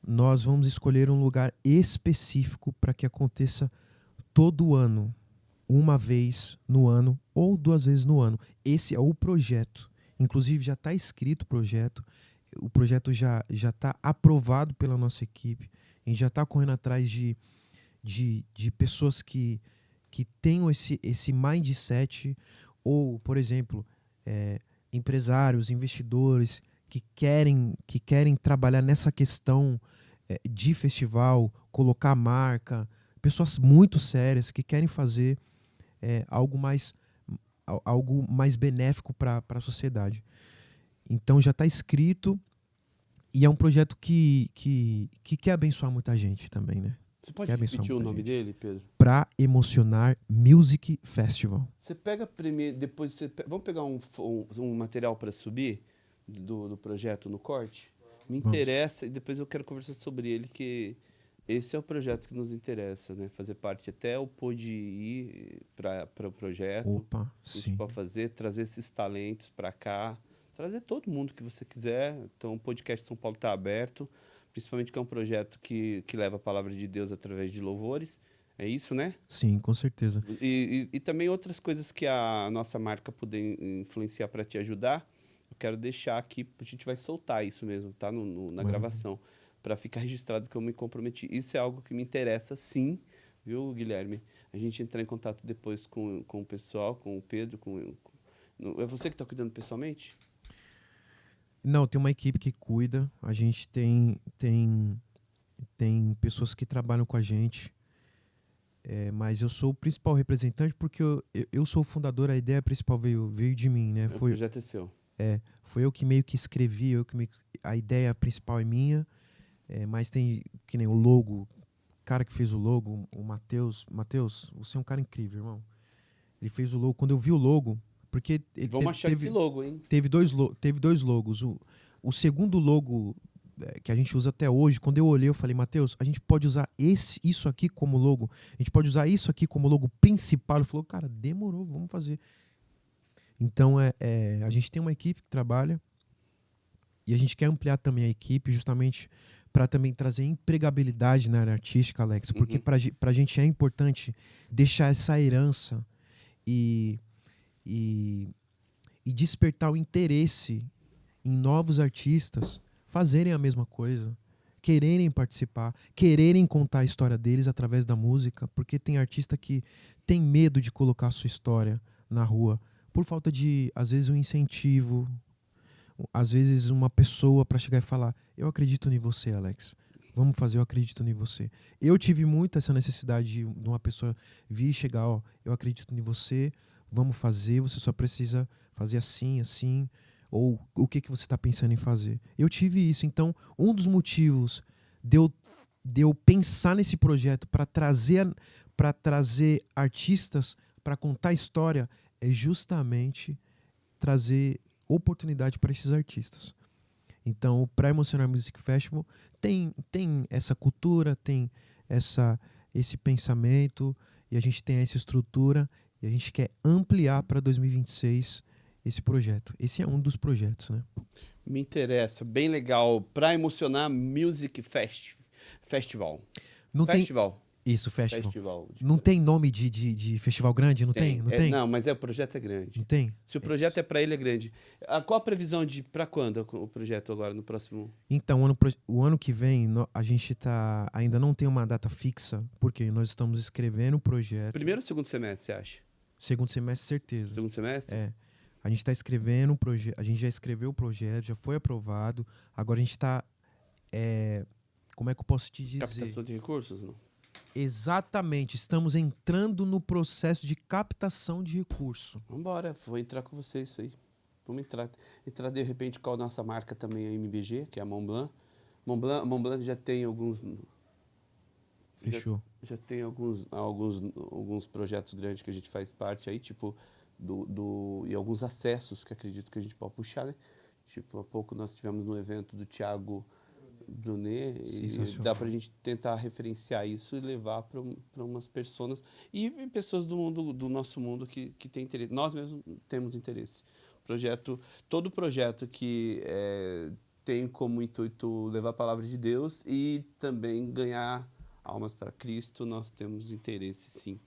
nós vamos escolher um lugar específico para que aconteça todo ano, uma vez no ano ou 2 vezes no ano. Esse é o projeto. Inclusive já está escrito o projeto já está aprovado pela nossa equipe, a gente já está correndo atrás de pessoas que tenham esse mindset, ou, por exemplo, empresários, investidores que querem trabalhar nessa questão de festival, colocar marca, pessoas muito sérias que querem fazer algo mais benéfico para a sociedade. Então já está escrito e é um projeto que quer abençoar muita gente também, né? Você pode Quer abençoar repetir o muita nome gente. dele, Pedro? Pra Emocionar Music Festival. Você pega primeiro, depois vamos pegar um material para subir do projeto no corte? Me Vamos. interessa e depois eu quero conversar sobre ele, que esse é o projeto que nos interessa, né? Fazer parte. Até eu pude ir para o projeto, Opa, a gente sim. pode fazer, trazer esses talentos para cá, trazer todo mundo que você quiser. Então o podcast São Paulo está aberto, principalmente que é um projeto que leva a palavra de Deus através de louvores. É isso, né? Sim, com certeza. E também outras coisas que a nossa marca puder influenciar para te ajudar, eu quero deixar aqui, a gente vai soltar isso mesmo, tá? Na Maravilha. gravação, para ficar registrado que eu me comprometi. Isso é algo que me interessa, sim, viu, Guilherme? A gente entrar em contato depois com o pessoal, com o Pedro. É você que está cuidando pessoalmente? Não, tem uma equipe que cuida. A gente tem pessoas que trabalham com a gente. Mas eu sou o principal representante porque eu sou o fundador, a ideia principal veio de mim, né? O projeto é seu. Foi eu que meio que escrevi, a ideia principal é minha, mas tem que nem o logo, o cara que fez o logo, o Matheus. Matheus, você é um cara incrível, irmão. Ele fez o logo. Quando eu vi o logo, porque ele Vamos achar esse logo, hein? teve dois logos. O segundo logo que a gente usa até hoje, quando eu olhei, eu falei, Matheus, a gente pode usar isso aqui como logo, a gente pode usar isso aqui como logo principal. Ele falou, cara, demorou, vamos fazer. Então, a gente tem uma equipe que trabalha e a gente quer ampliar também a equipe justamente para também trazer empregabilidade na área artística, Alex, porque para a gente é importante deixar essa herança e despertar o interesse em novos artistas fazerem a mesma coisa, quererem participar, quererem contar a história deles através da música, porque tem artista que tem medo de colocar a sua história na rua, por falta de, às vezes, um incentivo, às vezes uma pessoa para chegar e falar, eu acredito em você, Alex, Vamos fazer, eu acredito em você. Eu tive muito essa necessidade de uma pessoa vir e chegar, ó, eu acredito em você, vamos fazer, você só precisa fazer assim, assim, ou o que você está pensando em fazer. Eu tive isso, então um dos motivos de eu pensar nesse projeto para trazer artistas para contar história é justamente trazer oportunidade para esses artistas. Então, o Pra Emocionar Music Festival tem essa cultura, tem esse pensamento, e a gente tem essa estrutura, e a gente quer ampliar para 2026 esse projeto. Esse é um dos projetos, né? Me interessa, bem legal. Pra Emocionar Music Festival. Não tem Festival. isso, festival. Festival. Não tem nome de festival grande? Não tem? Tem. Não tem? Não, mas o projeto é grande. Não tem? Se o É projeto isso. é para ele, é grande. Qual a previsão de para quando o projeto agora, no próximo? Então, o ano que vem, a gente ainda não tem uma data fixa, porque nós estamos escrevendo o projeto. Primeiro ou segundo semestre, você acha? Segundo semestre, certeza. Segundo semestre? É. A gente está escrevendo o projeto, a gente já escreveu o projeto, já foi aprovado. Agora a gente está. Como é que eu posso te dizer? Captação de recursos? Não? Exatamente, estamos entrando no processo de captação de recurso. Vambora, vou entrar com vocês isso aí. Vamos entrar de repente com a nossa marca também, a MBG, que é a Montblanc. Montblanc já tem alguns. Fechou. Já tem alguns projetos grandes que a gente faz parte aí, tipo, e alguns acessos que acredito que a gente pode puxar, né? Tipo, há pouco nós tivemos no evento do Thiago Brunet e dá pra gente tentar referenciar isso e levar para umas pessoas e pessoas do nosso mundo que tem interesse. Nós mesmos temos interesse. Todo projeto que tem como intuito levar a palavra de Deus e também ganhar almas para Cristo, nós temos interesse, sim.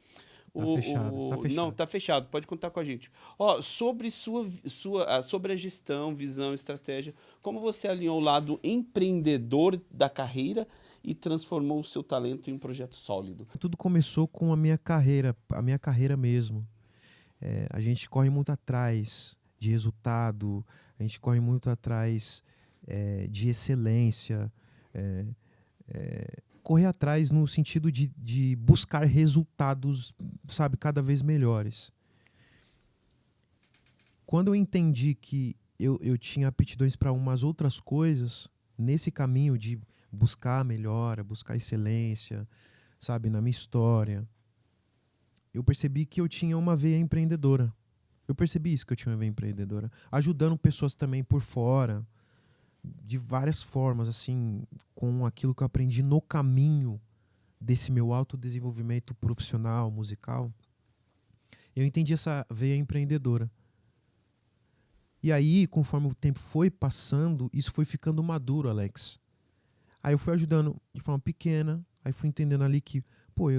Tá fechado. Não, tá fechado, pode contar com a gente. Ó, sobre sobre a gestão, visão, estratégia, como você alinhou o lado empreendedor da carreira e transformou o seu talento em um projeto sólido? Tudo começou com a minha carreira mesmo. A gente corre muito atrás de resultado, a gente corre muito atrás de excelência, correr atrás no sentido de buscar resultados, sabe, cada vez melhores. Quando eu entendi que eu tinha aptidões para umas outras coisas, nesse caminho de buscar melhora, buscar excelência, sabe, na minha história, eu percebi que eu tinha uma veia empreendedora. Eu percebi isso, que eu tinha uma veia empreendedora. Ajudando pessoas também por fora, de várias formas, assim, com aquilo que eu aprendi no caminho desse meu autodesenvolvimento profissional, musical. Eu entendi essa veia empreendedora. E aí, conforme o tempo foi passando, isso foi ficando maduro, Alex. Aí eu fui ajudando de forma pequena, aí fui entendendo ali que,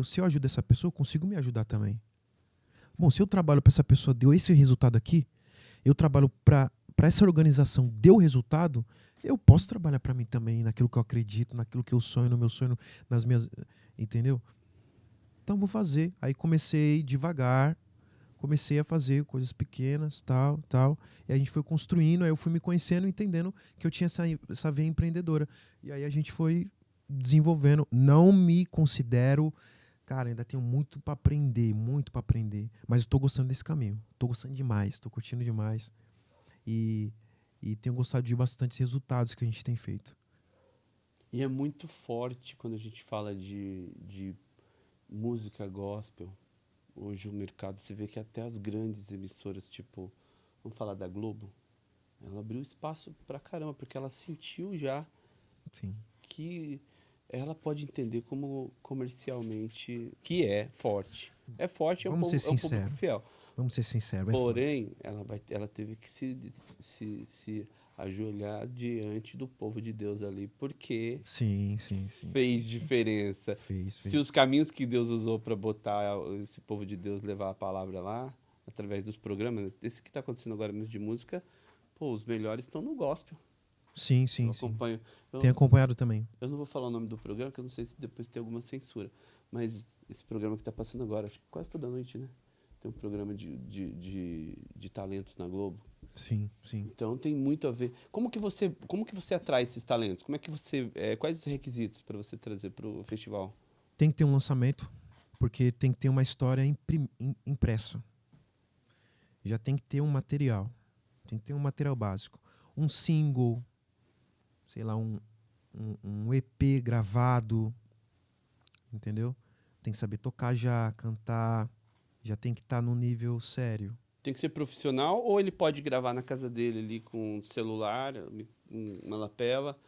se eu ajudo essa pessoa, eu consigo me ajudar também. Bom, se eu trabalho para essa pessoa, deu esse resultado aqui, eu trabalho para essa organização, deu resultado, eu posso trabalhar para mim também, naquilo que eu acredito, naquilo que eu sonho, no meu sonho, nas minhas... Entendeu? Então vou fazer. Aí comecei devagar, comecei a fazer coisas pequenas, tal. E a gente foi construindo, aí eu fui me conhecendo, entendendo que eu tinha essa veia empreendedora. E aí a gente foi desenvolvendo. Não me considero... Cara, ainda tenho muito para aprender, mas estou gostando desse caminho. Estou gostando demais, estou curtindo demais. E tenho gostado de bastante resultados que a gente tem feito. E é muito forte quando a gente fala de música gospel. Hoje o mercado, você vê que até as grandes emissoras, tipo, vamos falar da Globo, ela abriu espaço pra caramba, porque ela sentiu já Sim. que ela pode entender como comercialmente que é forte. É forte, é um público fiel. Vamos ser sinceros. Porém, ela teve que se ajoelhar diante do povo de Deus ali, porque Sim. fez diferença. Fez. Se os caminhos que Deus usou para botar esse povo de Deus levar a palavra lá, através dos programas, esse que está acontecendo agora mesmo de música, os melhores estão no gospel. Sim. Eu acompanho. Tenho acompanhado também. Eu não vou falar o nome do programa, que eu não sei se depois tem alguma censura. Mas esse programa que está passando agora, acho que quase toda noite, né? Tem um programa de talentos na Globo. sim, sim. Então tem muito a ver. Como que você atrai esses talentos? Como é que você, quais os requisitos para você trazer para o festival? Tem que ter um lançamento, porque tem que ter uma história impressa. Já tem que ter um material. Tem que ter um material básico. Um single, sei lá, um EP gravado, entendeu? Tem que saber tocar já, cantar, já tem que estar no nível sério. Tem que ser profissional ou ele pode gravar na casa dele ali com um celular, uma lapela,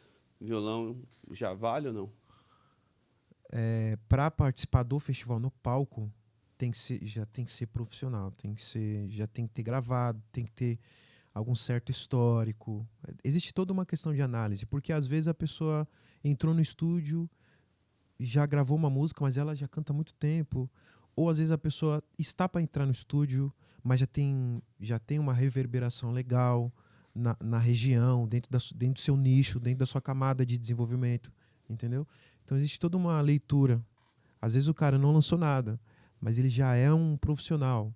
violão, já vale ou não? Para participar do festival no palco, já tem que ser profissional, já tem que ter gravado, tem que ter algum certo histórico. Existe toda uma questão de análise, porque às vezes a pessoa entrou no estúdio, já gravou uma música, mas ela já canta há muito tempo. Ou às vezes a pessoa está para entrar no estúdio, mas já tem uma reverberação legal na região, dentro do seu nicho, dentro da sua camada de desenvolvimento, entendeu? Então existe toda uma leitura. Às vezes o cara não lançou nada, mas ele já é um profissional,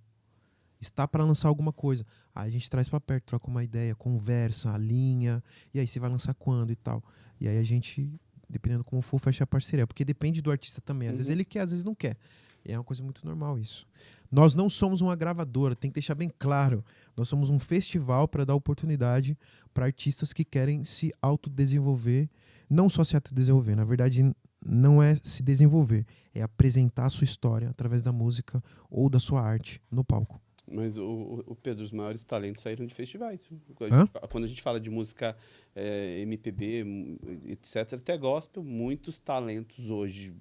está para lançar alguma coisa. Aí a gente traz para perto, troca uma ideia, conversa, alinha, e aí você vai lançar quando e tal. E aí a gente, dependendo como for, fecha a parceria. Porque depende do artista também. Às vezes ele quer, às vezes não quer. E é uma coisa muito normal isso. Nós não somos uma gravadora, tem que deixar bem claro. Nós somos um festival para dar oportunidade para artistas que querem se autodesenvolver. Não só se autodesenvolver, na verdade não é se desenvolver, é apresentar a sua história através da música ou da sua arte no palco. Mas o Pedro, os maiores talentos saíram de festivais. Hã? Quando a gente fala de música MPB, etc., até gospel, muitos talentos hoje,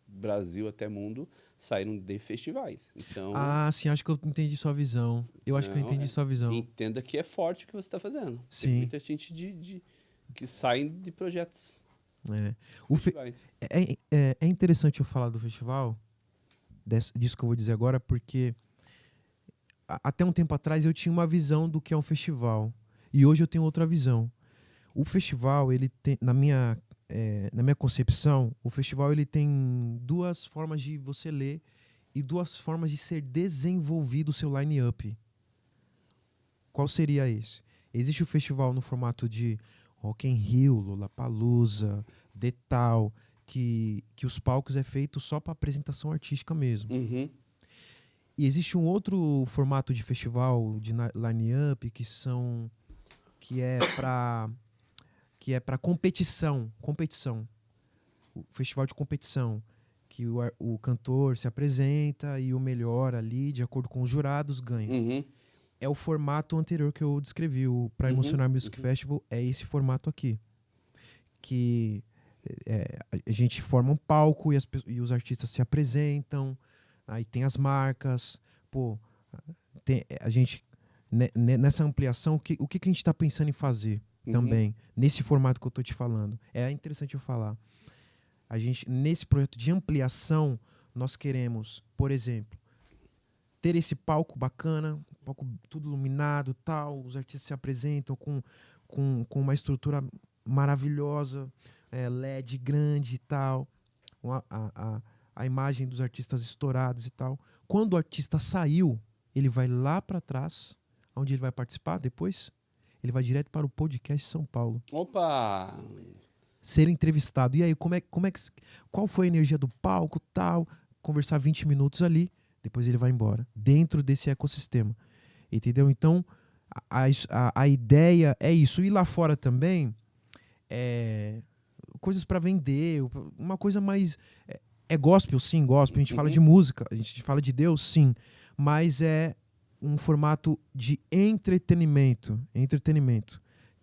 Brasil até mundo, saíram de festivais. Então, Ah, sim, acho que eu entendi sua visão. Eu acho que eu não, entendi sua visão. entenda que é forte o que você está fazendo. Tem Sim. muita gente que saem de projetos É. festivais. É interessante eu falar do festival, disso que eu vou dizer agora, porque até um tempo atrás eu tinha uma visão do que é um festival. E hoje eu tenho outra visão. O festival, ele tem, na minha concepção, o festival ele tem duas formas de você ler e duas formas de ser desenvolvido o seu line-up. Qual seria esse? Existe o festival no formato de Rock in Rio, Lollapalooza, Detal, que os palcos é feito só para apresentação artística mesmo. Uhum. E existe um outro formato de festival de line-up que é para competição, o festival de competição, que o cantor se apresenta e o melhor ali, de acordo com os jurados, ganha. Uhum. É o formato anterior que eu descrevi, o Pra Emocionar Music Festival, é esse formato aqui. Que a gente forma um palco e os artistas se apresentam, aí tem as marcas, pô, a gente, nessa ampliação, o que a gente está pensando em fazer também, nesse formato que eu tô te falando? É interessante eu falar. A gente, nesse projeto de ampliação, nós queremos, por exemplo, ter esse palco bacana, palco tudo iluminado, tal, os artistas se apresentam com uma estrutura maravilhosa, LED grande e tal, a imagem dos artistas estourados e tal. Quando o artista saiu, ele vai lá para trás, onde ele vai participar depois, ele vai direto para o podcast São Paulo. Opa! Ser entrevistado. E aí, qual foi a energia do palco, tal, conversar 20 minutos ali, depois ele vai embora, dentro desse ecossistema. Entendeu? Então, a ideia é isso. E lá fora também, coisas para vender, uma coisa mais... É gospel, sim, gospel. A gente fala de música, a gente fala de Deus, sim. Mas é um formato de entretenimento.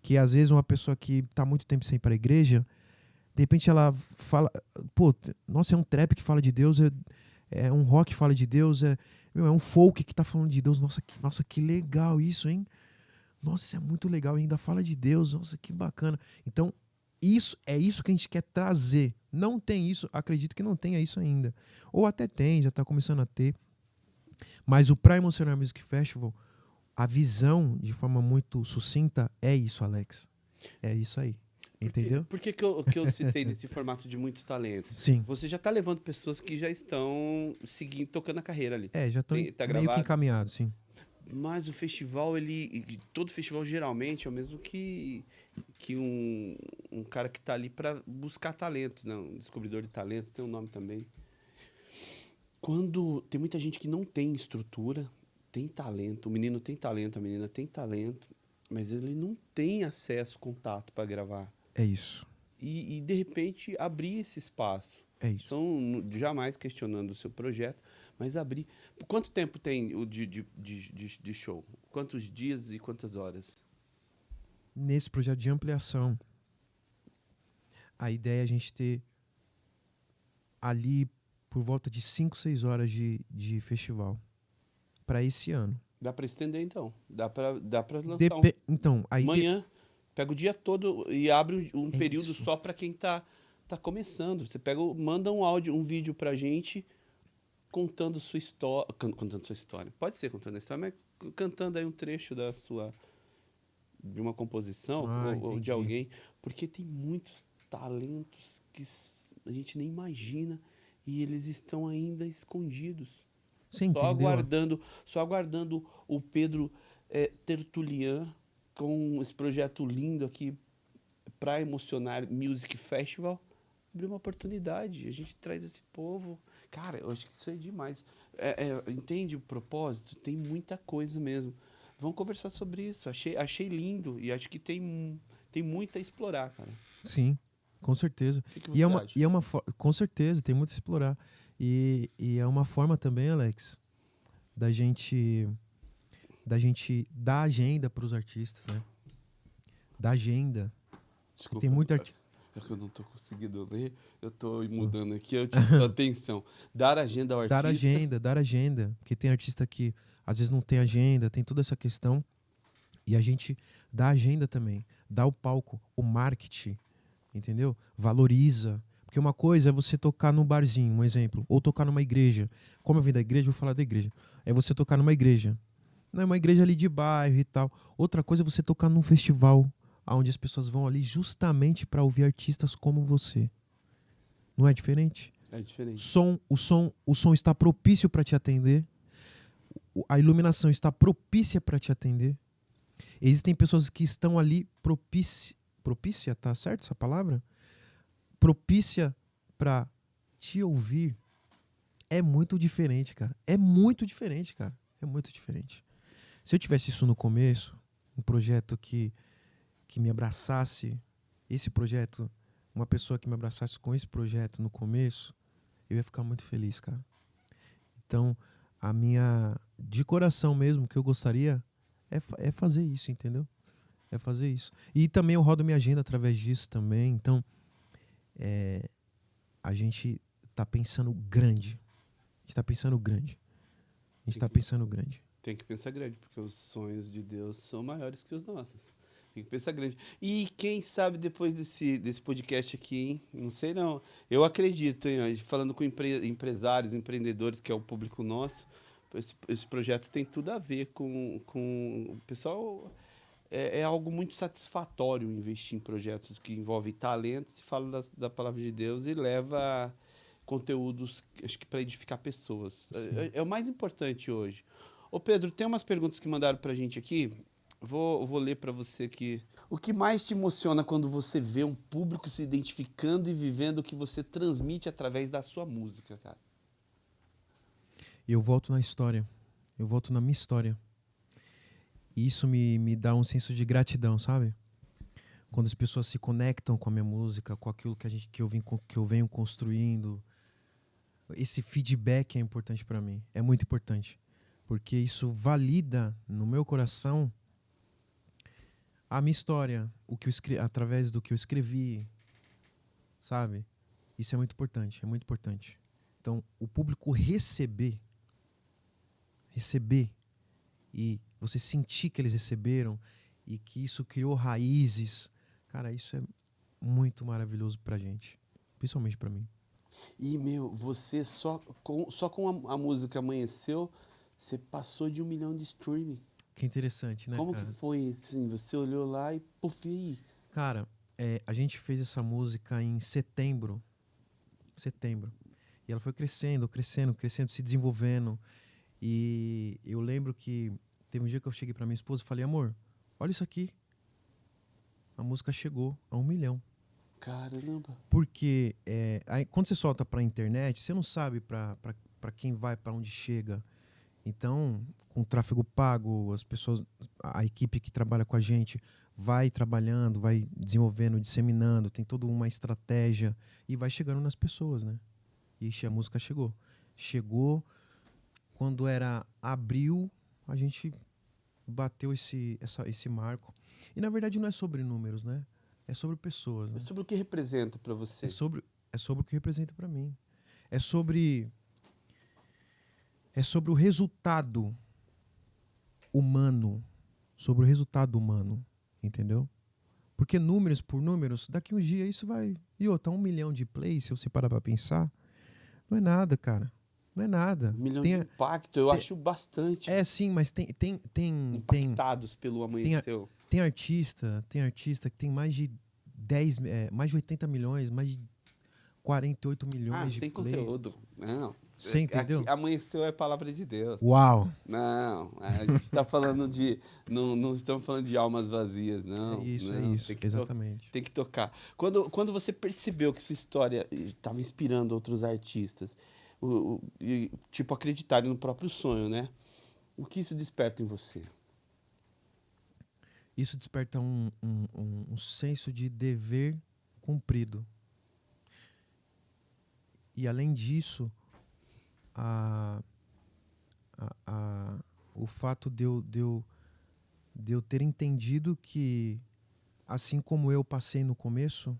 Que às vezes uma pessoa que está muito tempo sem ir para a igreja, de repente ela fala, pô, nossa, é um trap que fala de Deus, é um rock que fala de Deus, é um folk que está falando de Deus. Nossa, que legal isso, hein? Nossa, isso é muito legal, ainda fala de Deus, nossa, que bacana. Então, isso que a gente quer trazer. Não tem isso, acredito que não tenha isso ainda. Ou até tem, já está começando a ter. Mas o Pra Emocionar Music Festival, a visão, de forma muito sucinta, é isso, Alex. É isso aí. Entendeu? Por que eu citei desse formato de muitos talentos? Sim. Você já está levando pessoas que já estão tocando a carreira ali. Já estão Tá meio que gravado? encaminhados, sim. Mas o festival, todo festival geralmente é o mesmo que um cara que tá ali para buscar talento, né? Um descobridor de talento, tem um nome também. Quando tem muita gente que não tem estrutura, tem talento, o menino tem talento, a menina tem talento, mas ele não tem acesso, contato para gravar. É isso. E de repente abrir esse espaço. É isso. Então, jamais questionando o seu projeto, mas abrir. Quanto tempo tem o de show? Quantos dias e quantas horas? Nesse projeto de ampliação, a ideia é a gente ter ali por volta de 5, 6 horas de festival para esse ano. Dá para estender então. Dá para lançar Então, aí manhã. Pega o dia todo e abre um É período isso. só para quem tá começando. Você manda um áudio, um vídeo pra gente contando sua história. Contando sua história. Pode ser contando a história, mas cantando aí um trecho de uma composição ou de Entendi. alguém. Porque tem muitos talentos que a gente nem imagina e eles estão ainda escondidos. Você entendeu? Só aguardando o Pedro Tertulian com esse projeto lindo aqui para Emocionar Music Festival. Abrir uma oportunidade. A gente traz esse povo. Cara, eu acho que isso é demais. Entende o propósito? Tem muita coisa mesmo. Vamos conversar sobre isso. Achei lindo e acho que tem muito a explorar, cara. Sim, com certeza. O que você acha? Com certeza, tem muito a explorar. E é uma forma também, Alex, da gente dar agenda para os artistas, né? Dar agenda. E tem Desculpa, muito artista. é que eu não tô conseguindo ler. Eu tô mudando aqui, eu tive atenção. Dar agenda ao artista. Dar agenda. Porque tem artista que às vezes não tem agenda, tem toda essa questão. E a gente dá agenda também. Dá o palco, o marketing, entendeu? Valoriza. Porque uma coisa é você tocar num barzinho, um exemplo. Ou tocar numa igreja. Como eu vim da igreja, eu vou falar da igreja. É você tocar numa igreja. Não é uma igreja ali de bairro e tal. Outra coisa é você tocar num festival, onde as pessoas vão ali justamente para ouvir artistas como você. Não é diferente? É diferente. O som está propício para te atender. A iluminação está propícia para te atender. Existem pessoas que estão ali propícia, tá certo essa palavra? Propícia para te ouvir. É muito diferente, cara. É muito diferente, cara. É muito diferente. Se eu tivesse isso no começo, um projeto que me abraçasse, esse projeto, uma pessoa que me abraçasse com esse projeto no começo, eu ia ficar muito feliz, cara. Então, de coração mesmo, que eu gostaria é fazer isso, entendeu? É fazer isso. E também eu rodo minha agenda através disso também. Então, a gente tá pensando grande. A gente tá pensando grande. A gente tá pensando grande. Tem que pensar grande, porque os sonhos de Deus são maiores que os nossos. Tem que pensar grande. E quem sabe depois desse podcast aqui, hein? Não sei não. Eu acredito, hein? Falando com empresários, empreendedores, que é o público nosso, esse projeto tem tudo a ver com o pessoal. É algo muito satisfatório investir em projetos que envolvem talentos, fala da palavra de Deus e leva conteúdos, acho que para edificar pessoas. É o mais importante hoje. Ô Pedro, tem umas perguntas que mandaram pra gente aqui. Vou ler para você aqui. O que mais te emociona quando você vê um público se identificando e vivendo o que você transmite através da sua música, cara? Eu volto na história. Eu volto na minha história. E isso me dá um senso de gratidão, sabe? Quando as pessoas se conectam com a minha música, com aquilo que eu venho construindo. Esse feedback é importante para mim. É muito importante. Porque isso valida no meu coração a minha história, através do que eu escrevi, sabe? Isso é muito importante, é muito importante. Então, o público receber e você sentir que eles receberam e que isso criou raízes, cara, isso é muito maravilhoso pra gente, principalmente pra mim. E, você só com a música Amanheceu, você passou de 1 milhão de streaming. Que interessante, né, Como cara? que foi, assim, você olhou lá e, puf, e aí? Cara, a gente fez essa música em setembro. E ela foi crescendo, se desenvolvendo. E eu lembro que Teve um dia que eu cheguei pra minha esposa e falei, amor, olha isso aqui. A música chegou a 1 milhão. Caramba. Porque aí, quando você solta pra internet, você não sabe pra quem vai, pra onde chega. Então, com o tráfego pago, as pessoas, a equipe que trabalha com a gente vai trabalhando, vai desenvolvendo, disseminando, tem toda uma estratégia e vai chegando nas pessoas, né? E a música chegou. Chegou, quando era abril, a gente bateu esse marco. E na verdade não é sobre números, né? É sobre pessoas, É né? sobre o que representa pra É você. sobre o que representa pra mim. É sobre o resultado humano, sobre o resultado humano, entendeu? Porque números por números, daqui uns dias isso vai... E outra, 1 milhão de plays, se você parar pra pensar, não é nada, cara. Não é nada. 1 milhão de Tem, impacto, eu tem, acho bastante. sim, mas Impactados pelo tem, Amanheceu. tem artista que tem mais de 80 milhões, mais de 48 Ah, milhões de sem plays. conteúdo. Não. Você Aqui, entendeu? Amanheceu é a palavra de Deus. Uau! Não, a gente tá falando de. Não, não estamos falando de almas vazias, É não. isso, Não, exatamente. tem que tocar. Quando você percebeu que sua história estava inspirando outros artistas, e, tipo, acreditarem no próprio sonho, né? O que isso desperta em você? Isso desperta um senso de dever cumprido. E além disso, a, o fato de eu ter entendido que, assim como eu passei no começo,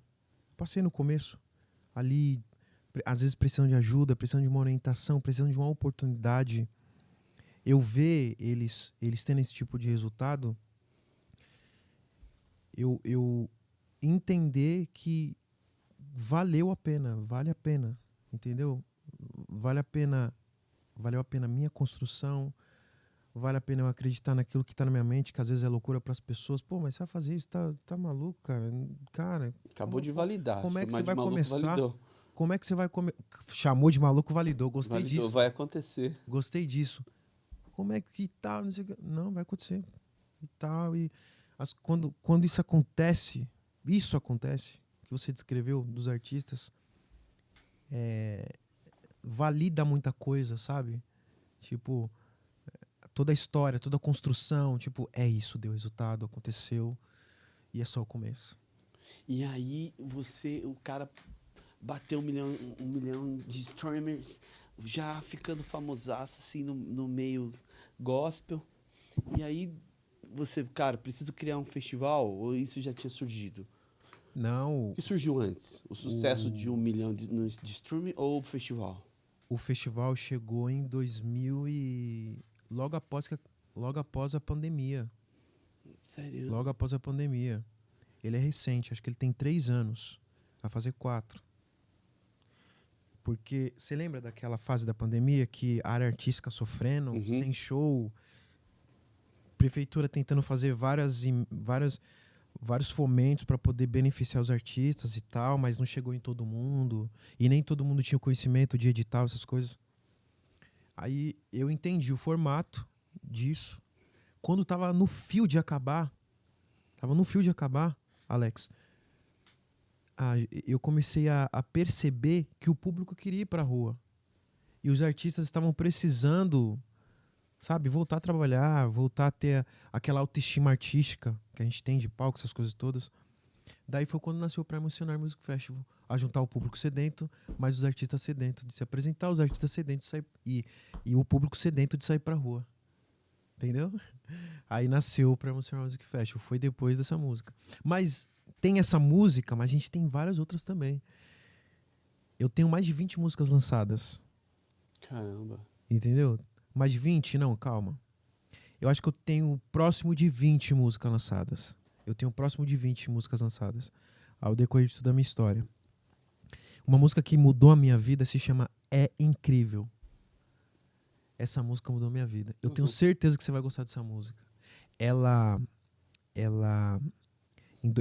ali, às vezes precisando de ajuda, precisando de uma orientação, precisando de uma oportunidade, eu ver eles tendo esse tipo de resultado, eu entender que vale a pena, entendeu? Valeu a pena a minha construção, vale a pena eu acreditar naquilo que está na minha mente, que às vezes é loucura para as pessoas. Pô, mas você vai fazer isso, tá maluco, cara? Cara, Acabou de validar. como é que você Chamar de vai maluco começar? validou. Como é que você vai chamou de maluco, validou. Gostei Validou, disso. vai acontecer. Gostei disso. Como é que tal? Não, sei o quê. Não, vai acontecer. E tal. E quando isso acontece, que você descreveu dos artistas, valida muita coisa, sabe? Tipo, toda a história, toda a construção, tipo, é isso, deu resultado, aconteceu, e é só o começo. E aí o cara bateu 1 milhão de streamers, já ficando famosaço assim no meio gospel. E aí você, cara, preciso criar um festival? Ou isso já tinha surgido? Não, O que surgiu antes? O sucesso de 1 milhão de streaming ou o festival? o festival chegou em 2000 e logo após a pandemia. Sério? Logo após a pandemia. Ele é recente, acho que ele tem 3 anos. Vai fazer 4. Porque você lembra daquela fase da pandemia que a área artística sofrendo, Uhum. sem show, prefeitura tentando fazer vários fomentos para poder beneficiar os artistas e tal, mas não chegou em todo mundo. E nem todo mundo tinha o conhecimento de edital, essas coisas. Aí eu entendi o formato disso. Quando tava no fio de acabar, Alex, eu comecei a perceber que o público queria ir pra rua. E os artistas estavam precisando, sabe, voltar a trabalhar, voltar a ter aquela autoestima artística que a gente tem de palco, essas coisas todas. Daí foi quando nasceu o Pra Emocionar Music Festival. A juntar o público sedento, mas os artistas sedentos de se apresentar, os artistas sedentos de sair, e o público sedento de sair pra rua. Entendeu? Aí nasceu o Pra Emocionar Music Festival. Foi depois dessa música. Mas tem essa música, mas a gente tem várias outras também. Eu tenho mais de 20 músicas lançadas. Caramba. Entendeu? Mais de 20? Não, calma. Eu acho que eu tenho próximo de 20 músicas lançadas. Eu tenho próximo de 20 músicas lançadas ao decorrer de toda a minha história. Uma música que mudou a minha vida se chama É Incrível. Essa música mudou a minha vida. Eu tenho certeza que você vai gostar dessa música.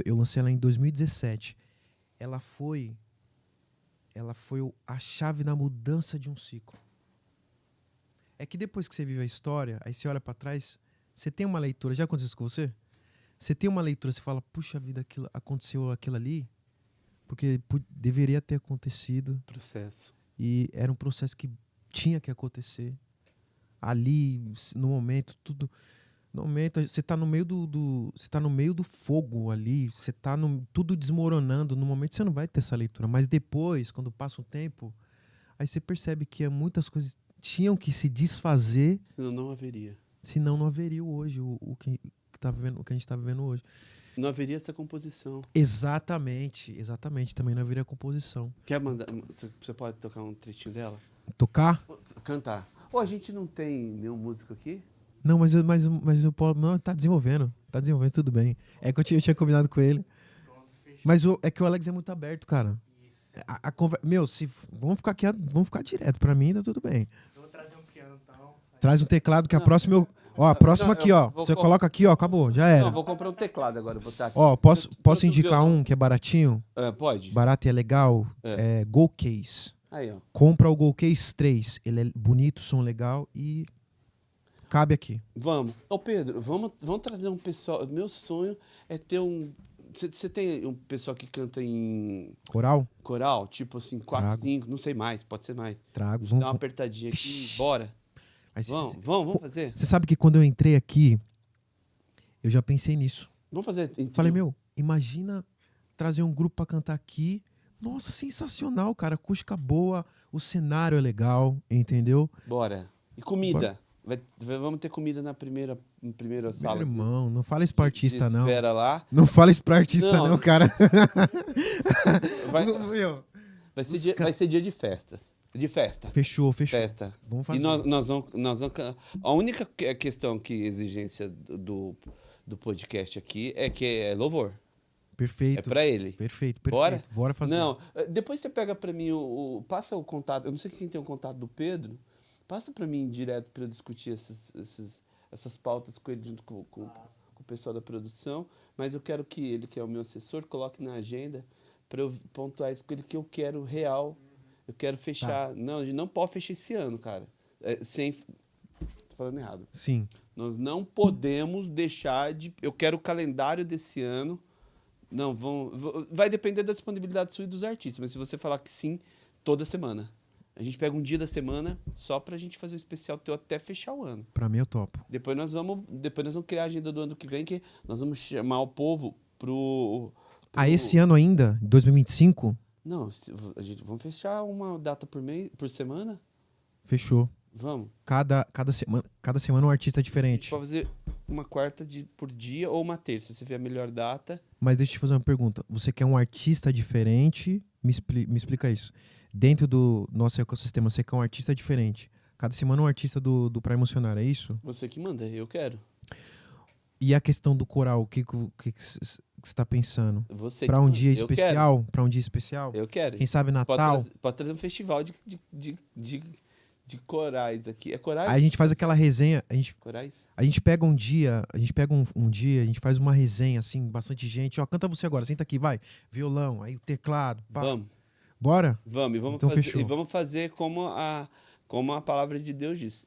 Eu lancei ela em 2017. Ela foi a chave na mudança de um ciclo. É que depois que você vive a história, aí você olha pra trás, Você tem uma leitura, já aconteceu isso com você? Você tem uma leitura, você fala, puxa vida, aconteceu aquilo ali, porque deveria ter acontecido Processo. e era um processo que tinha que acontecer. Ali, no momento, tudo... No momento, você tá no meio você tá no meio do fogo ali, você tá tudo desmoronando. No momento você não vai ter essa leitura, mas depois, quando passa um tempo, aí você percebe que muitas coisas tinham que se desfazer, Senão não haveria. senão não haveria hoje o que tá vivendo, o que a gente tá vivendo hoje. Não haveria essa composição. Exatamente, também não haveria composição. Quer mandar? Você pode tocar um trechinho dela? Tocar? Cantar. Ô, a gente não tem nenhum músico aqui? Não, mas eu posso. Não, tá desenvolvendo, tudo bem. É que eu tinha combinado com ele. Mas é que o Alex é muito aberto, cara. Meu, vamos ficar aqui, vamos ficar direto. Pra mim, tá tudo bem. Eu vou trazer um piano, então. Traz um teclado que a próxima. A próxima aqui, ó. Você coloca aqui, ó, acabou, já era. Não, vou comprar um teclado agora, botar aqui. Ó, posso indicar um que é baratinho? Pode? Barato e é legal. É Go Case. Aí, ó. Compra o Go Case 3. Ele é bonito, som legal e cabe aqui. Vamos. Ô, Pedro, vamos trazer um pessoal. Meu sonho é ter um... Você tem um pessoal que canta em Coral? Tipo assim, 4, 5, não sei mais, pode ser mais. Trago. Dá uma apertadinha aqui, bora. Vamos fazer? Você sabe que quando eu entrei aqui, eu já pensei nisso. Vamos fazer. Falei, imagina trazer um grupo pra cantar aqui. Nossa, sensacional, cara. Acústica boa, o cenário é legal, entendeu? Bora. E comida? Vamos ter comida na primeira sala. Meu irmão, não fala isso pra artista, não. Espera lá. Não fala isso pra artista, não, cara. Vai ser dia de festas. De festa. Fechou. Festa. Vamos fazer. E nós vamos... A única questão exigência do podcast aqui é que é louvor. Perfeito. É pra ele. Perfeito. Bora? Bora fazer. Não, depois você pega pra mim passa o contato. Eu não sei quem tem o contato do Pedro. Passa pra mim direto pra eu discutir essas pautas com ele junto com o pessoal da produção. Mas eu quero que ele, que é o meu assessor, coloque na agenda pra eu pontuar isso com ele, que eu quero real. Eu quero fechar. Tá. Não, a gente não pode fechar esse ano, cara. Tô falando errado. Sim. Nós não podemos deixar de... Eu quero o calendário desse ano. Não, vai depender da disponibilidade sua e dos artistas. Mas se você falar que sim, toda semana. A gente pega um dia da semana só pra gente fazer um especial teu até fechar o ano. Pra mim eu topo. Depois nós vamos criar a agenda do ano que vem, que nós vamos chamar o povo pro... Esse ano ainda? 2025? Não, vamos fechar uma data por semana? Fechou. Vamos. Cada semana um artista diferente. Pode fazer uma quarta por dia ou uma terça, se vê a melhor data. Mas deixa eu te fazer uma pergunta. Você quer um artista diferente? Me explica isso. Dentro do nosso ecossistema, você quer um artista diferente. Cada semana um artista do Pra Emocionar, é isso? Você que manda, eu quero. E a questão do coral, o que você está pensando? Você para um dia especial? Para um dia especial? Eu quero. Quem sabe Natal? Pode trazer um festival de corais aqui. É corais? Aí a gente faz aquela resenha. Corais? A gente pega um dia, a gente faz uma resenha, assim, bastante gente. Ó, canta você agora, senta aqui, vai. Violão, aí o teclado. Pá. Vamos. Bora? Vamos, e vamos então fazer. Fechou. E vamos fazer como a palavra de Deus diz,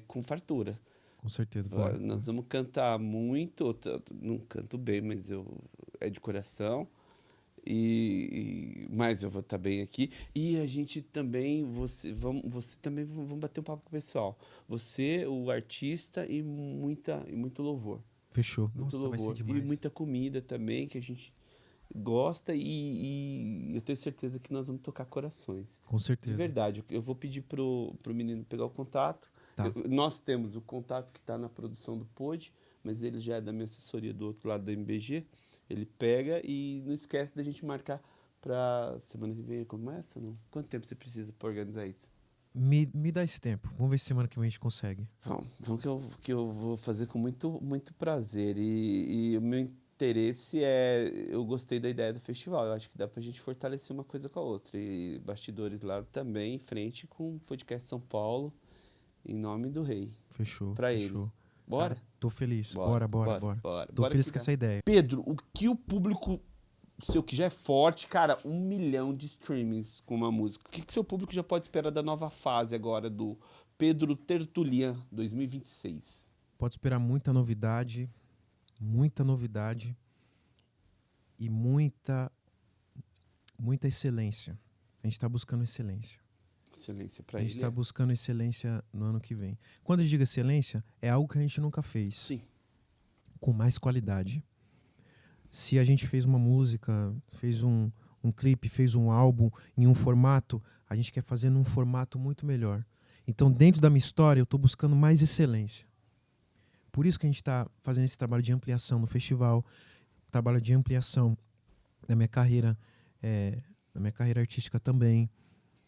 com fartura. Com certeza. Nós vamos cantar muito, não canto bem, mas é de coração. Mas eu vou estar bem aqui. E a gente também, você também vamos bater um papo com o pessoal. Você, o artista e muito louvor. Fechou. Muito Nossa, louvor. vai ser demais. E muita comida também, que a gente gosta e eu tenho certeza que nós vamos tocar corações. Com certeza. De verdade. Eu vou pedir pro menino pegar o contato. Tá. Nós temos o contato que está na produção do Pod, mas ele já é da minha assessoria do outro lado da MBG. Ele pega e não esquece da gente marcar para semana que vem. Começa, não? Quanto tempo você precisa para organizar isso? Me dá esse tempo. Vamos ver se semana que vem a gente consegue. Vamos que eu vou fazer com muito, muito prazer. E o meu interesse eu gostei da ideia do festival. Eu acho que dá pra gente fortalecer uma coisa com a outra. E bastidores lá também, em frente com o podcast São Paulo, em nome do Rei. Fechou. Pra fechou. ele. Bora? Cara, tô feliz. Bora. Tô feliz com essa ideia. Pedro, o que o público seu que já é forte, cara, 1 milhão de streamings com uma música. O que seu público já pode esperar da nova fase agora do Pedro Tertulian 2026? Pode esperar muita novidade e muita excelência. A gente está buscando excelência. Excelência pra A gente ele. está buscando excelência no ano que vem. Quando eu digo excelência, é algo que a gente nunca fez. Sim. Com mais qualidade. Se a gente fez uma música, fez um clipe, fez um álbum em um formato, a gente quer fazer num formato muito melhor. Então, dentro da minha história, eu estou buscando mais excelência. Por isso que a gente está fazendo esse trabalho de ampliação no festival, trabalho de ampliação na minha carreira artística também.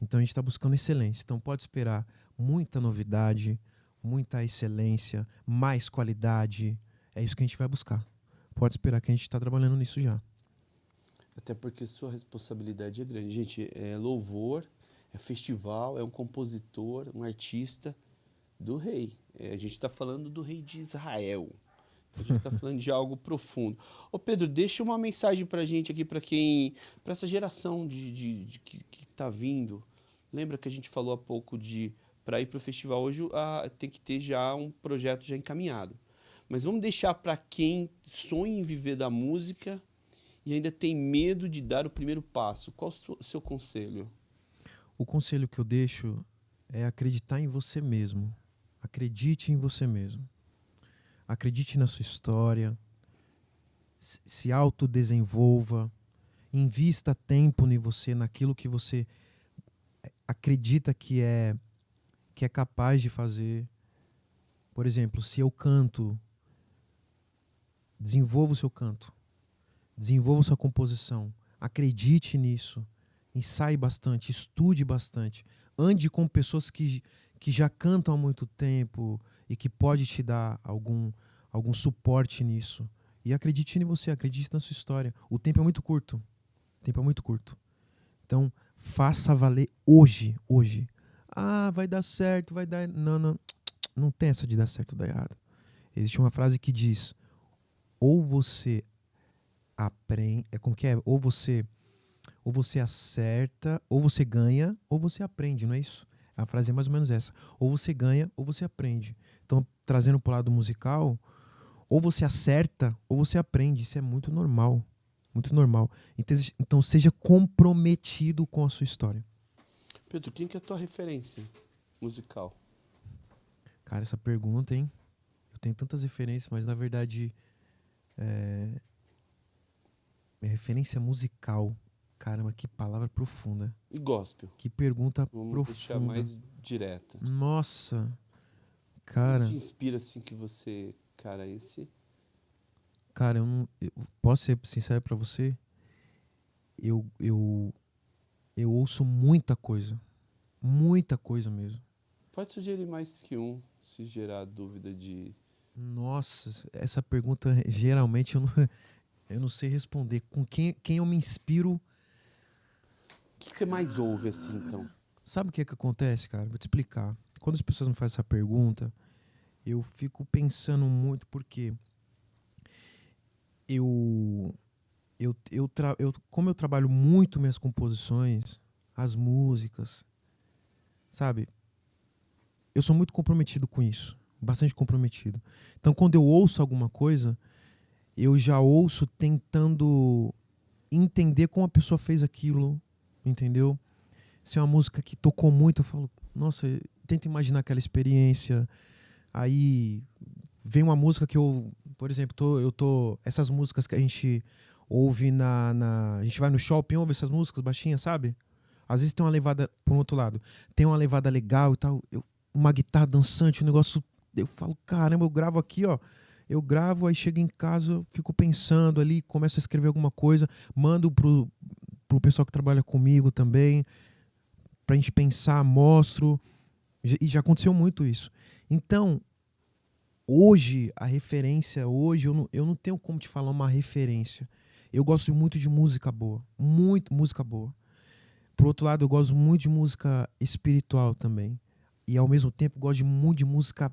Então, a gente está buscando excelência. Então, pode esperar muita novidade, muita excelência, mais qualidade. É isso que a gente vai buscar. Pode esperar que a gente está trabalhando nisso já. Até porque sua responsabilidade é grande. Gente, é louvor, é festival, é um compositor, um artista do rei. A gente está falando do rei de Israel. Então, a gente está falando de algo profundo. Ô Pedro, deixa uma mensagem pra gente aqui, para essa geração que tá vindo. Lembra que a gente falou há pouco para ir pro festival hoje tem que ter já um projeto já encaminhado. Mas vamos deixar para quem sonha em viver da música e ainda tem medo de dar o primeiro passo. Qual o seu conselho? O conselho que eu deixo é acreditar em você mesmo. Acredite em você mesmo. Acredite na sua história. Se autodesenvolva. Invista tempo em você, naquilo que você acredita que é capaz de fazer. Por exemplo, se eu canto, desenvolva o seu canto. Desenvolva sua composição. Acredite nisso. Ensaie bastante, estude bastante. Ande com pessoas que já cantam há muito tempo e que pode te dar algum suporte nisso. E acredite em você, acredite na sua história. O tempo é muito curto. O tempo é muito curto. Então, faça valer hoje. Ah, vai dar certo, vai dar... Não. Não tem essa de dar certo ou dar errado. Existe uma frase que diz: ou você aprende, como que é? Ou você acerta, ou você ganha, ou você aprende, não é isso? A frase é mais ou menos essa. Ou você ganha, ou você aprende. Então, trazendo para o lado musical, ou você acerta, ou você aprende. Isso é muito normal. Muito normal. Então, seja comprometido com a sua história. Pedro, quem que é a tua referência musical? Cara, essa pergunta, hein? Eu tenho tantas referências, mas na verdade... minha referência musical. Caramba, que palavra profunda. E gospel? Que pergunta Vamos profunda. deixar mais direta. Nossa. Quem Cara, te inspira assim que você... Cara, esse... cara, eu posso ser sincero pra você? Eu ouço muita coisa. Muita coisa mesmo. Pode sugerir mais que um, se gerar dúvida de... Nossa, essa pergunta geralmente eu não sei responder. Com quem eu me inspiro? O que você mais ouve assim, então? Sabe o que é que acontece, cara? Vou te explicar. Quando as pessoas me fazem essa pergunta, eu fico pensando muito porque como eu trabalho muito minhas composições, as músicas, sabe? Eu sou muito comprometido com isso, bastante comprometido. Então, quando eu ouço alguma coisa, eu já ouço tentando entender como a pessoa fez aquilo, entendeu? Se é uma música que tocou muito, eu falo, nossa, tento imaginar aquela experiência. Aí vem uma música que por exemplo, essas músicas que a gente ouve a gente vai no shopping, ouve essas músicas baixinhas, sabe? Às vezes tem uma levada, por um outro lado, tem uma levada legal e tal, uma guitarra dançante, um negócio, eu falo, caramba, eu gravo aqui, ó. Eu gravo, aí chego em casa, eu fico pensando ali, começo a escrever alguma coisa, mando pro pessoal que trabalha comigo também, pra gente pensar, mostro, e já aconteceu muito isso. Então, hoje, a referência, eu não tenho como te falar uma referência. Eu gosto muito de música boa, muito música boa. Por outro lado, eu gosto muito de música espiritual também. E ao mesmo tempo, gosto muito de música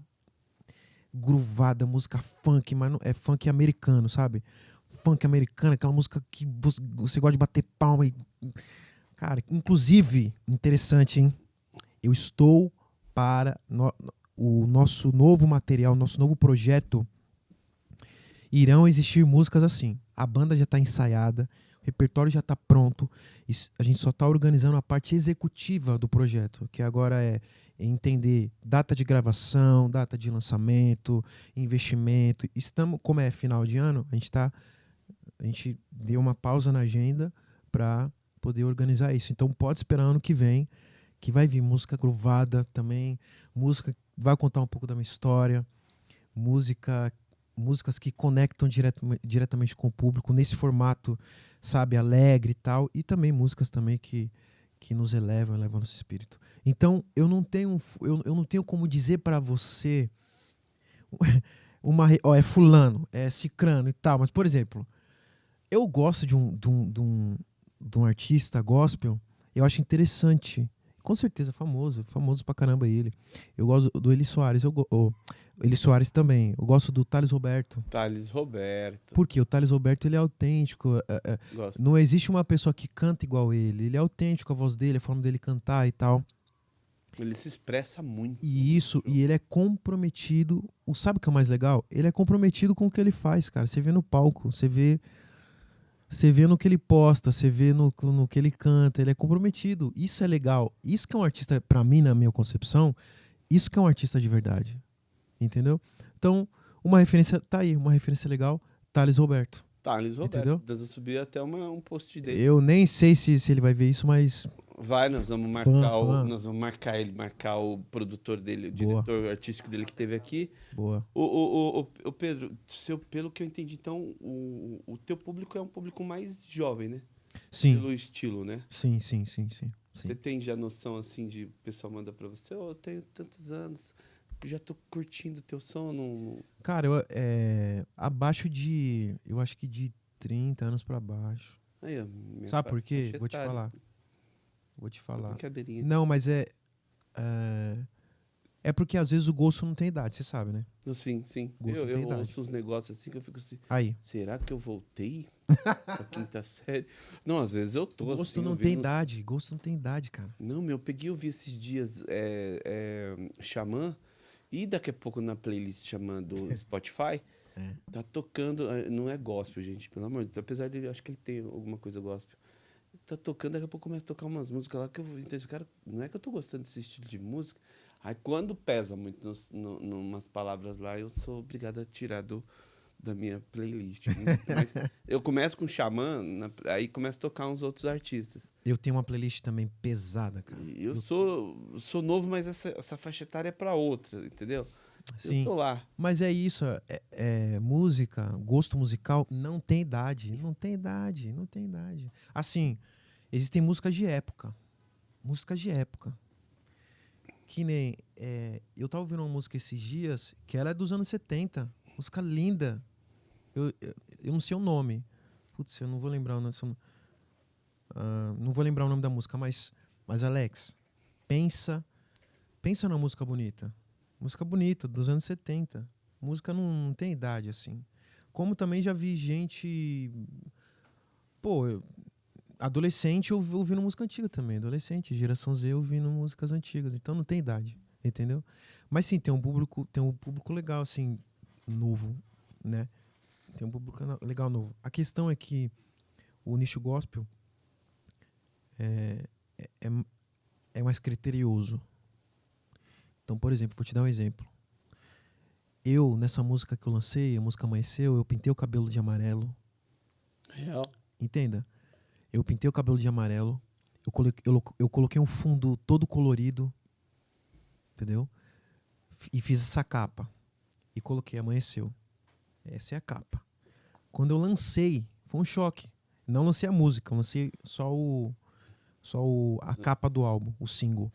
groovada, música funk, mas não, é funk americano, sabe? Funk americano, aquela música que você gosta de bater palma. Cara, inclusive, interessante, hein? Eu estou o nosso novo material, nosso novo projeto, irão existir músicas assim. A banda já está ensaiada, o repertório já está pronto, e a gente só está organizando a parte executiva do projeto, que agora é entender data de gravação, data de lançamento, investimento. Estamos, como é final de ano, a gente deu uma pausa na agenda para poder organizar isso. Então pode esperar ano que vem, que vai vir música groovada também, música vai contar um pouco da minha história, músicas que conectam diretamente com o público nesse formato, sabe, alegre e tal, e também músicas também que nos elevam nosso espírito. Então eu não tenho como dizer para você é fulano, é cicrano e tal, mas por exemplo, eu gosto de um artista gospel, eu acho interessante. Com certeza, famoso pra caramba ele. Eu gosto do Eli Soares, Eli Soares também. Eu gosto do Thales Roberto. Thales Roberto. Porque o Thales Roberto, ele é autêntico. Gosto. Não existe uma pessoa que canta igual ele. Ele é autêntico, a voz dele, a forma dele cantar e tal. Ele se expressa muito. E ele é comprometido. Sabe o que é o mais legal? Ele é comprometido com o que ele faz, cara. Você vê no palco, você vê no que ele posta, você vê no que ele canta, ele é comprometido. Isso é legal. Isso que é um artista, pra mim, na minha concepção, isso que é um artista de verdade. Entendeu? Então, uma referência, tá aí, uma referência legal, Thales Roberto. Thales Roberto. Entendeu? Eu subi até um post dele. Eu nem sei se ele vai ver isso, mas... Vai, nós vamos marcar marcar o produtor dele, o Boa. diretor artístico dele que teve aqui. Boa. O Pedro, pelo que eu entendi, então, o teu público é um público mais jovem, né? Sim. Pelo estilo, né? Sim. Você tem já noção, assim, de o pessoal manda pra você, eu tenho tantos anos, já tô curtindo o teu som, não... Cara, abaixo de, eu acho que de 30 anos pra baixo. Aí, ó, Sabe por quê? faixa Vou te etária. falar. Brincadeirinha. Não, mas é porque às vezes o gosto não tem idade, você sabe, né? Sim. Gosto tem Eu idade. ouço uns negócios assim que eu fico assim, Aí. será que eu voltei pra quinta série? Não, às vezes eu tô Gosto assim, não tem idade. Gosto não tem idade, cara. Não, eu peguei e ouvi esses dias Xamã, e daqui a pouco na playlist Xamã do Spotify, tá tocando, não é gospel, gente, pelo amor de Deus, apesar dele, acho que ele tem alguma coisa gospel. Tá tocando, daqui a pouco começa a tocar umas músicas lá que eu entendo, cara, não é que eu tô gostando desse estilo de música. Aí quando pesa muito numas palavras lá, eu sou obrigado a tirar da minha playlist. Mas eu começo com Xamã, aí começo a tocar uns outros artistas. Eu tenho uma playlist também pesada, cara. E eu sou novo, mas essa faixa etária é pra outra, entendeu? Sim. Eu tô lá. Mas é isso, música, gosto musical, não tem idade. Não tem idade. Assim, existem músicas de época. Que nem, eu tava ouvindo uma música esses dias, que ela é dos anos 70. Música linda. Eu não sei o nome. Putz, eu não vou lembrar o nome. Não vou lembrar o nome da música, mas Alex, pensa numa música bonita. Música bonita, dos anos 70. Música não tem idade, assim. Como também já vi gente... adolescente ouvindo música antiga também. Adolescente, geração Z ouvindo músicas antigas. Então não tem idade, entendeu? Mas sim, tem um público legal, assim, novo, né? Tem um público legal novo. A questão é que o nicho gospel é mais criterioso. Então, por exemplo, vou te dar um exemplo. Nessa música que eu lancei, a música Amanheceu, eu pintei o cabelo de amarelo. Real. Entenda? Eu pintei o cabelo de amarelo, eu coloquei um fundo todo colorido, entendeu? E fiz essa capa. E coloquei Amanheceu. Essa é a capa. Quando eu lancei, foi um choque. Não lancei a música, eu lancei só a capa do álbum, o single.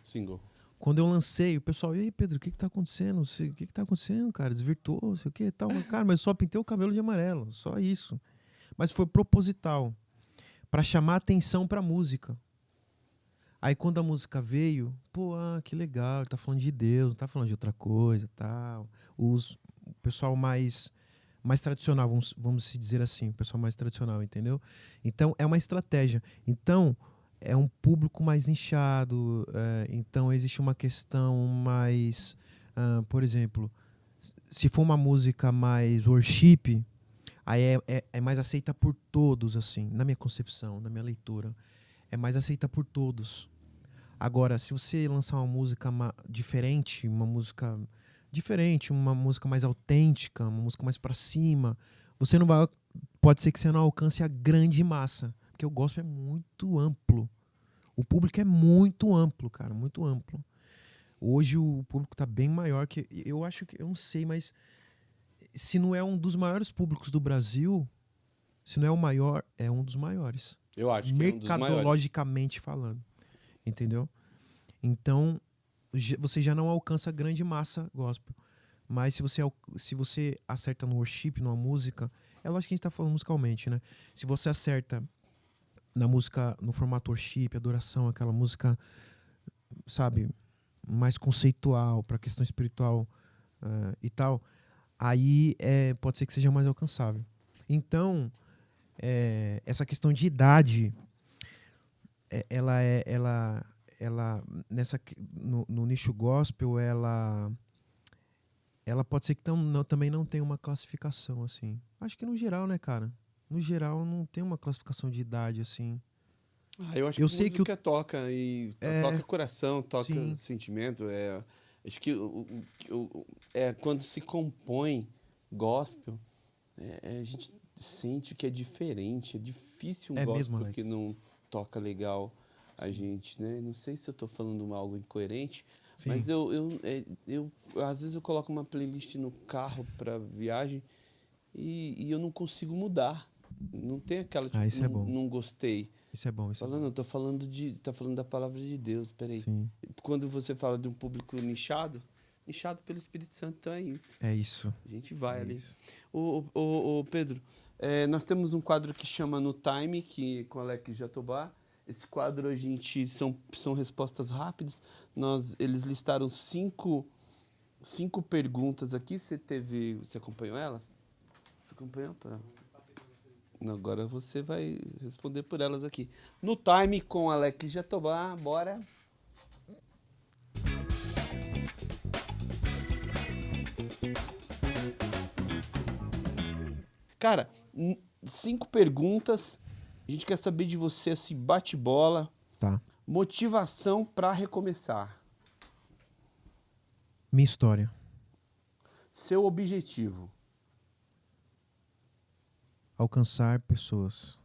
Quando eu lancei, o pessoal, e aí, Pedro, o que tá acontecendo? O que tá acontecendo, cara? Desvirtuou, não sei o que tal. Cara, mas só pintei o cabelo de amarelo, só isso. Mas foi proposital, pra chamar atenção pra música. Aí quando a música veio, que legal, ele tá falando de Deus, não tá falando de outra coisa, tal. O pessoal mais tradicional, vamos se dizer assim, o pessoal mais tradicional, entendeu? Então, é uma estratégia. Então, é um público mais nichado, então existe uma questão mais Por exemplo, se for uma música mais worship, aí é mais aceita por todos, assim, na minha concepção, na minha leitura. É mais aceita por todos. Agora, se você lançar uma música diferente, uma música mais autêntica, uma música mais pra cima, você não vai. Pode ser que você não alcance a grande massa. Porque o gospel é muito amplo. O público é muito amplo, cara, muito amplo. Hoje o público tá bem maior que. Eu acho que. Eu não sei, mas. Se não é um dos maiores públicos do Brasil, se não é o maior, é um dos maiores. Eu acho que é um dos maiores. Mercadologicamente falando. Entendeu? Então, você já não alcança a grande massa gospel. Mas se você acerta no worship, numa música, é lógico que a gente tá falando musicalmente, né? Se você acerta na música, no formato worship, adoração, aquela música, sabe, mais conceitual, para questão espiritual e tal, aí pode ser que seja mais alcançável. Então, essa questão de idade, ela no nicho gospel, ela pode ser que também não tenha uma classificação, assim. Acho que no geral, né, cara? No geral, não tem uma classificação de idade, assim. Eu acho Eu que sei que música toca, e toca coração, toca sim. sentimento. Acho que quando se compõe gospel, a gente sente que é diferente. É difícil um É mesmo, gospel Alex? que não toca legal a gente, né? Não sei se eu tô falando algo incoerente, Sim. mas às vezes eu coloco uma playlist no carro para viagem e eu não consigo mudar. Não tem aquela, tipo, Isso é bom. não gostei. Isso é bom, isso é Falando, bom. eu tô falando tá falando da palavra de Deus, peraí. Sim. Quando você fala de um público nichado pelo Espírito Santo, então é isso. É isso. A gente vai ali. Isso. Ô, Pedro, nós temos um quadro que chama No Time, com o Alex Jatobá. Esse quadro são respostas rápidas. Eles listaram cinco perguntas aqui. Você acompanhou elas? Você acompanhou? Agora você vai responder por elas aqui. No Time com Alex Jatobá, bora. Cara, 5 perguntas. A gente quer saber de você, assim, bate-bola. Tá. Motivação pra recomeçar. Minha história. Seu objetivo. Alcançar pessoas.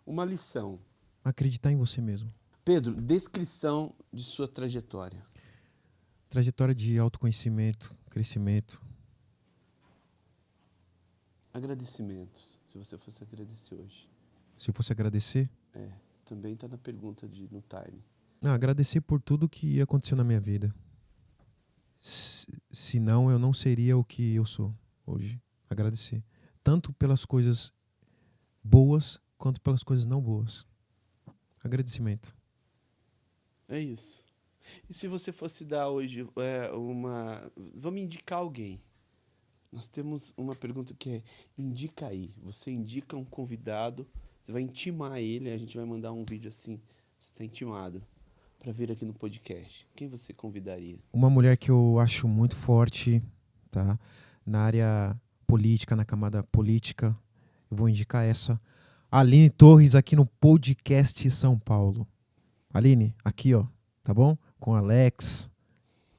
Uma lição. Acreditar em você mesmo. Pedro, descrição de sua trajetória. Trajetória de autoconhecimento, crescimento. Agradecimentos, se você fosse agradecer hoje. Se eu fosse agradecer? Também tá na pergunta no Time. Agradecer por tudo que aconteceu na minha vida. Senão eu não seria o que eu sou hoje. Agradecer. Tanto pelas coisas boas quanto pelas coisas não boas. Agradecimento. É isso. E se você fosse dar hoje vamos indicar alguém. Nós temos uma pergunta que é: indica aí. Você indica um convidado, você vai intimar ele, a gente vai mandar um vídeo assim, você está intimado para vir aqui no podcast. Quem você convidaria? Uma mulher que eu acho muito forte, tá? Na área política, na camada política, eu vou indicar essa. Aline Torres, aqui no podcast São Paulo. Aline, aqui, ó, tá bom? Com Alex.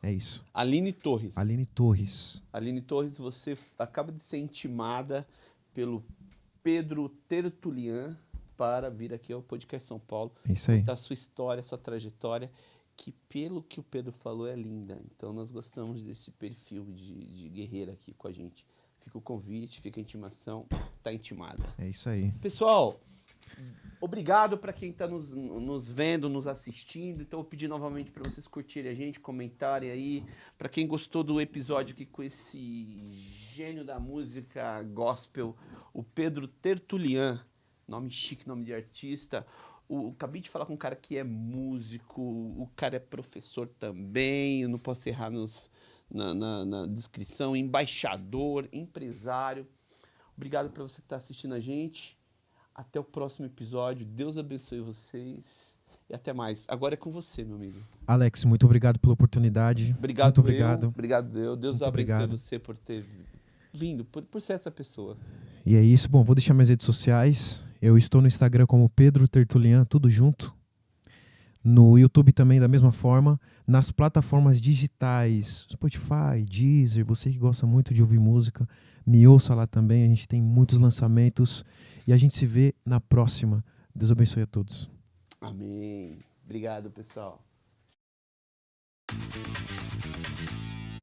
É isso. Aline Torres. Aline Torres. Aline Torres, você acaba de ser intimada pelo Pedro Tertulian para vir aqui ao podcast São Paulo. É isso aí. Contar sua história, sua trajetória, que pelo que o Pedro falou é linda. Então nós gostamos desse perfil de guerreira aqui com a gente. Fica o convite, fica a intimação, tá intimada. É isso aí. Pessoal, obrigado para quem está nos vendo, nos assistindo. Então eu pedi novamente para vocês curtirem a gente, comentarem aí. Para quem gostou do episódio aqui com esse gênio da música gospel, o Pedro Tertulian, nome chique, nome de artista. Acabei de falar com um cara que é músico, o cara é professor também, eu não posso errar na descrição, embaixador, empresário. Obrigado para você que está assistindo a gente. Até o próximo episódio. Deus abençoe vocês. e até mais. Agora é com você, meu amigo. Alex, muito obrigado pela oportunidade. Obrigado, muito obrigado. Obrigado, Deus. Deus Muito abençoe obrigado. você por ter vindo, por ser essa pessoa. E é isso. Bom, vou deixar minhas redes sociais. Eu estou no Instagram como Pedro Tertulian, tudo junto. No YouTube também da mesma forma. Nas plataformas digitais, Spotify, Deezer, você que gosta muito de ouvir música, me ouça lá também. A gente tem muitos lançamentos e a gente se vê na próxima. Deus abençoe a todos. Amém. Obrigado, pessoal.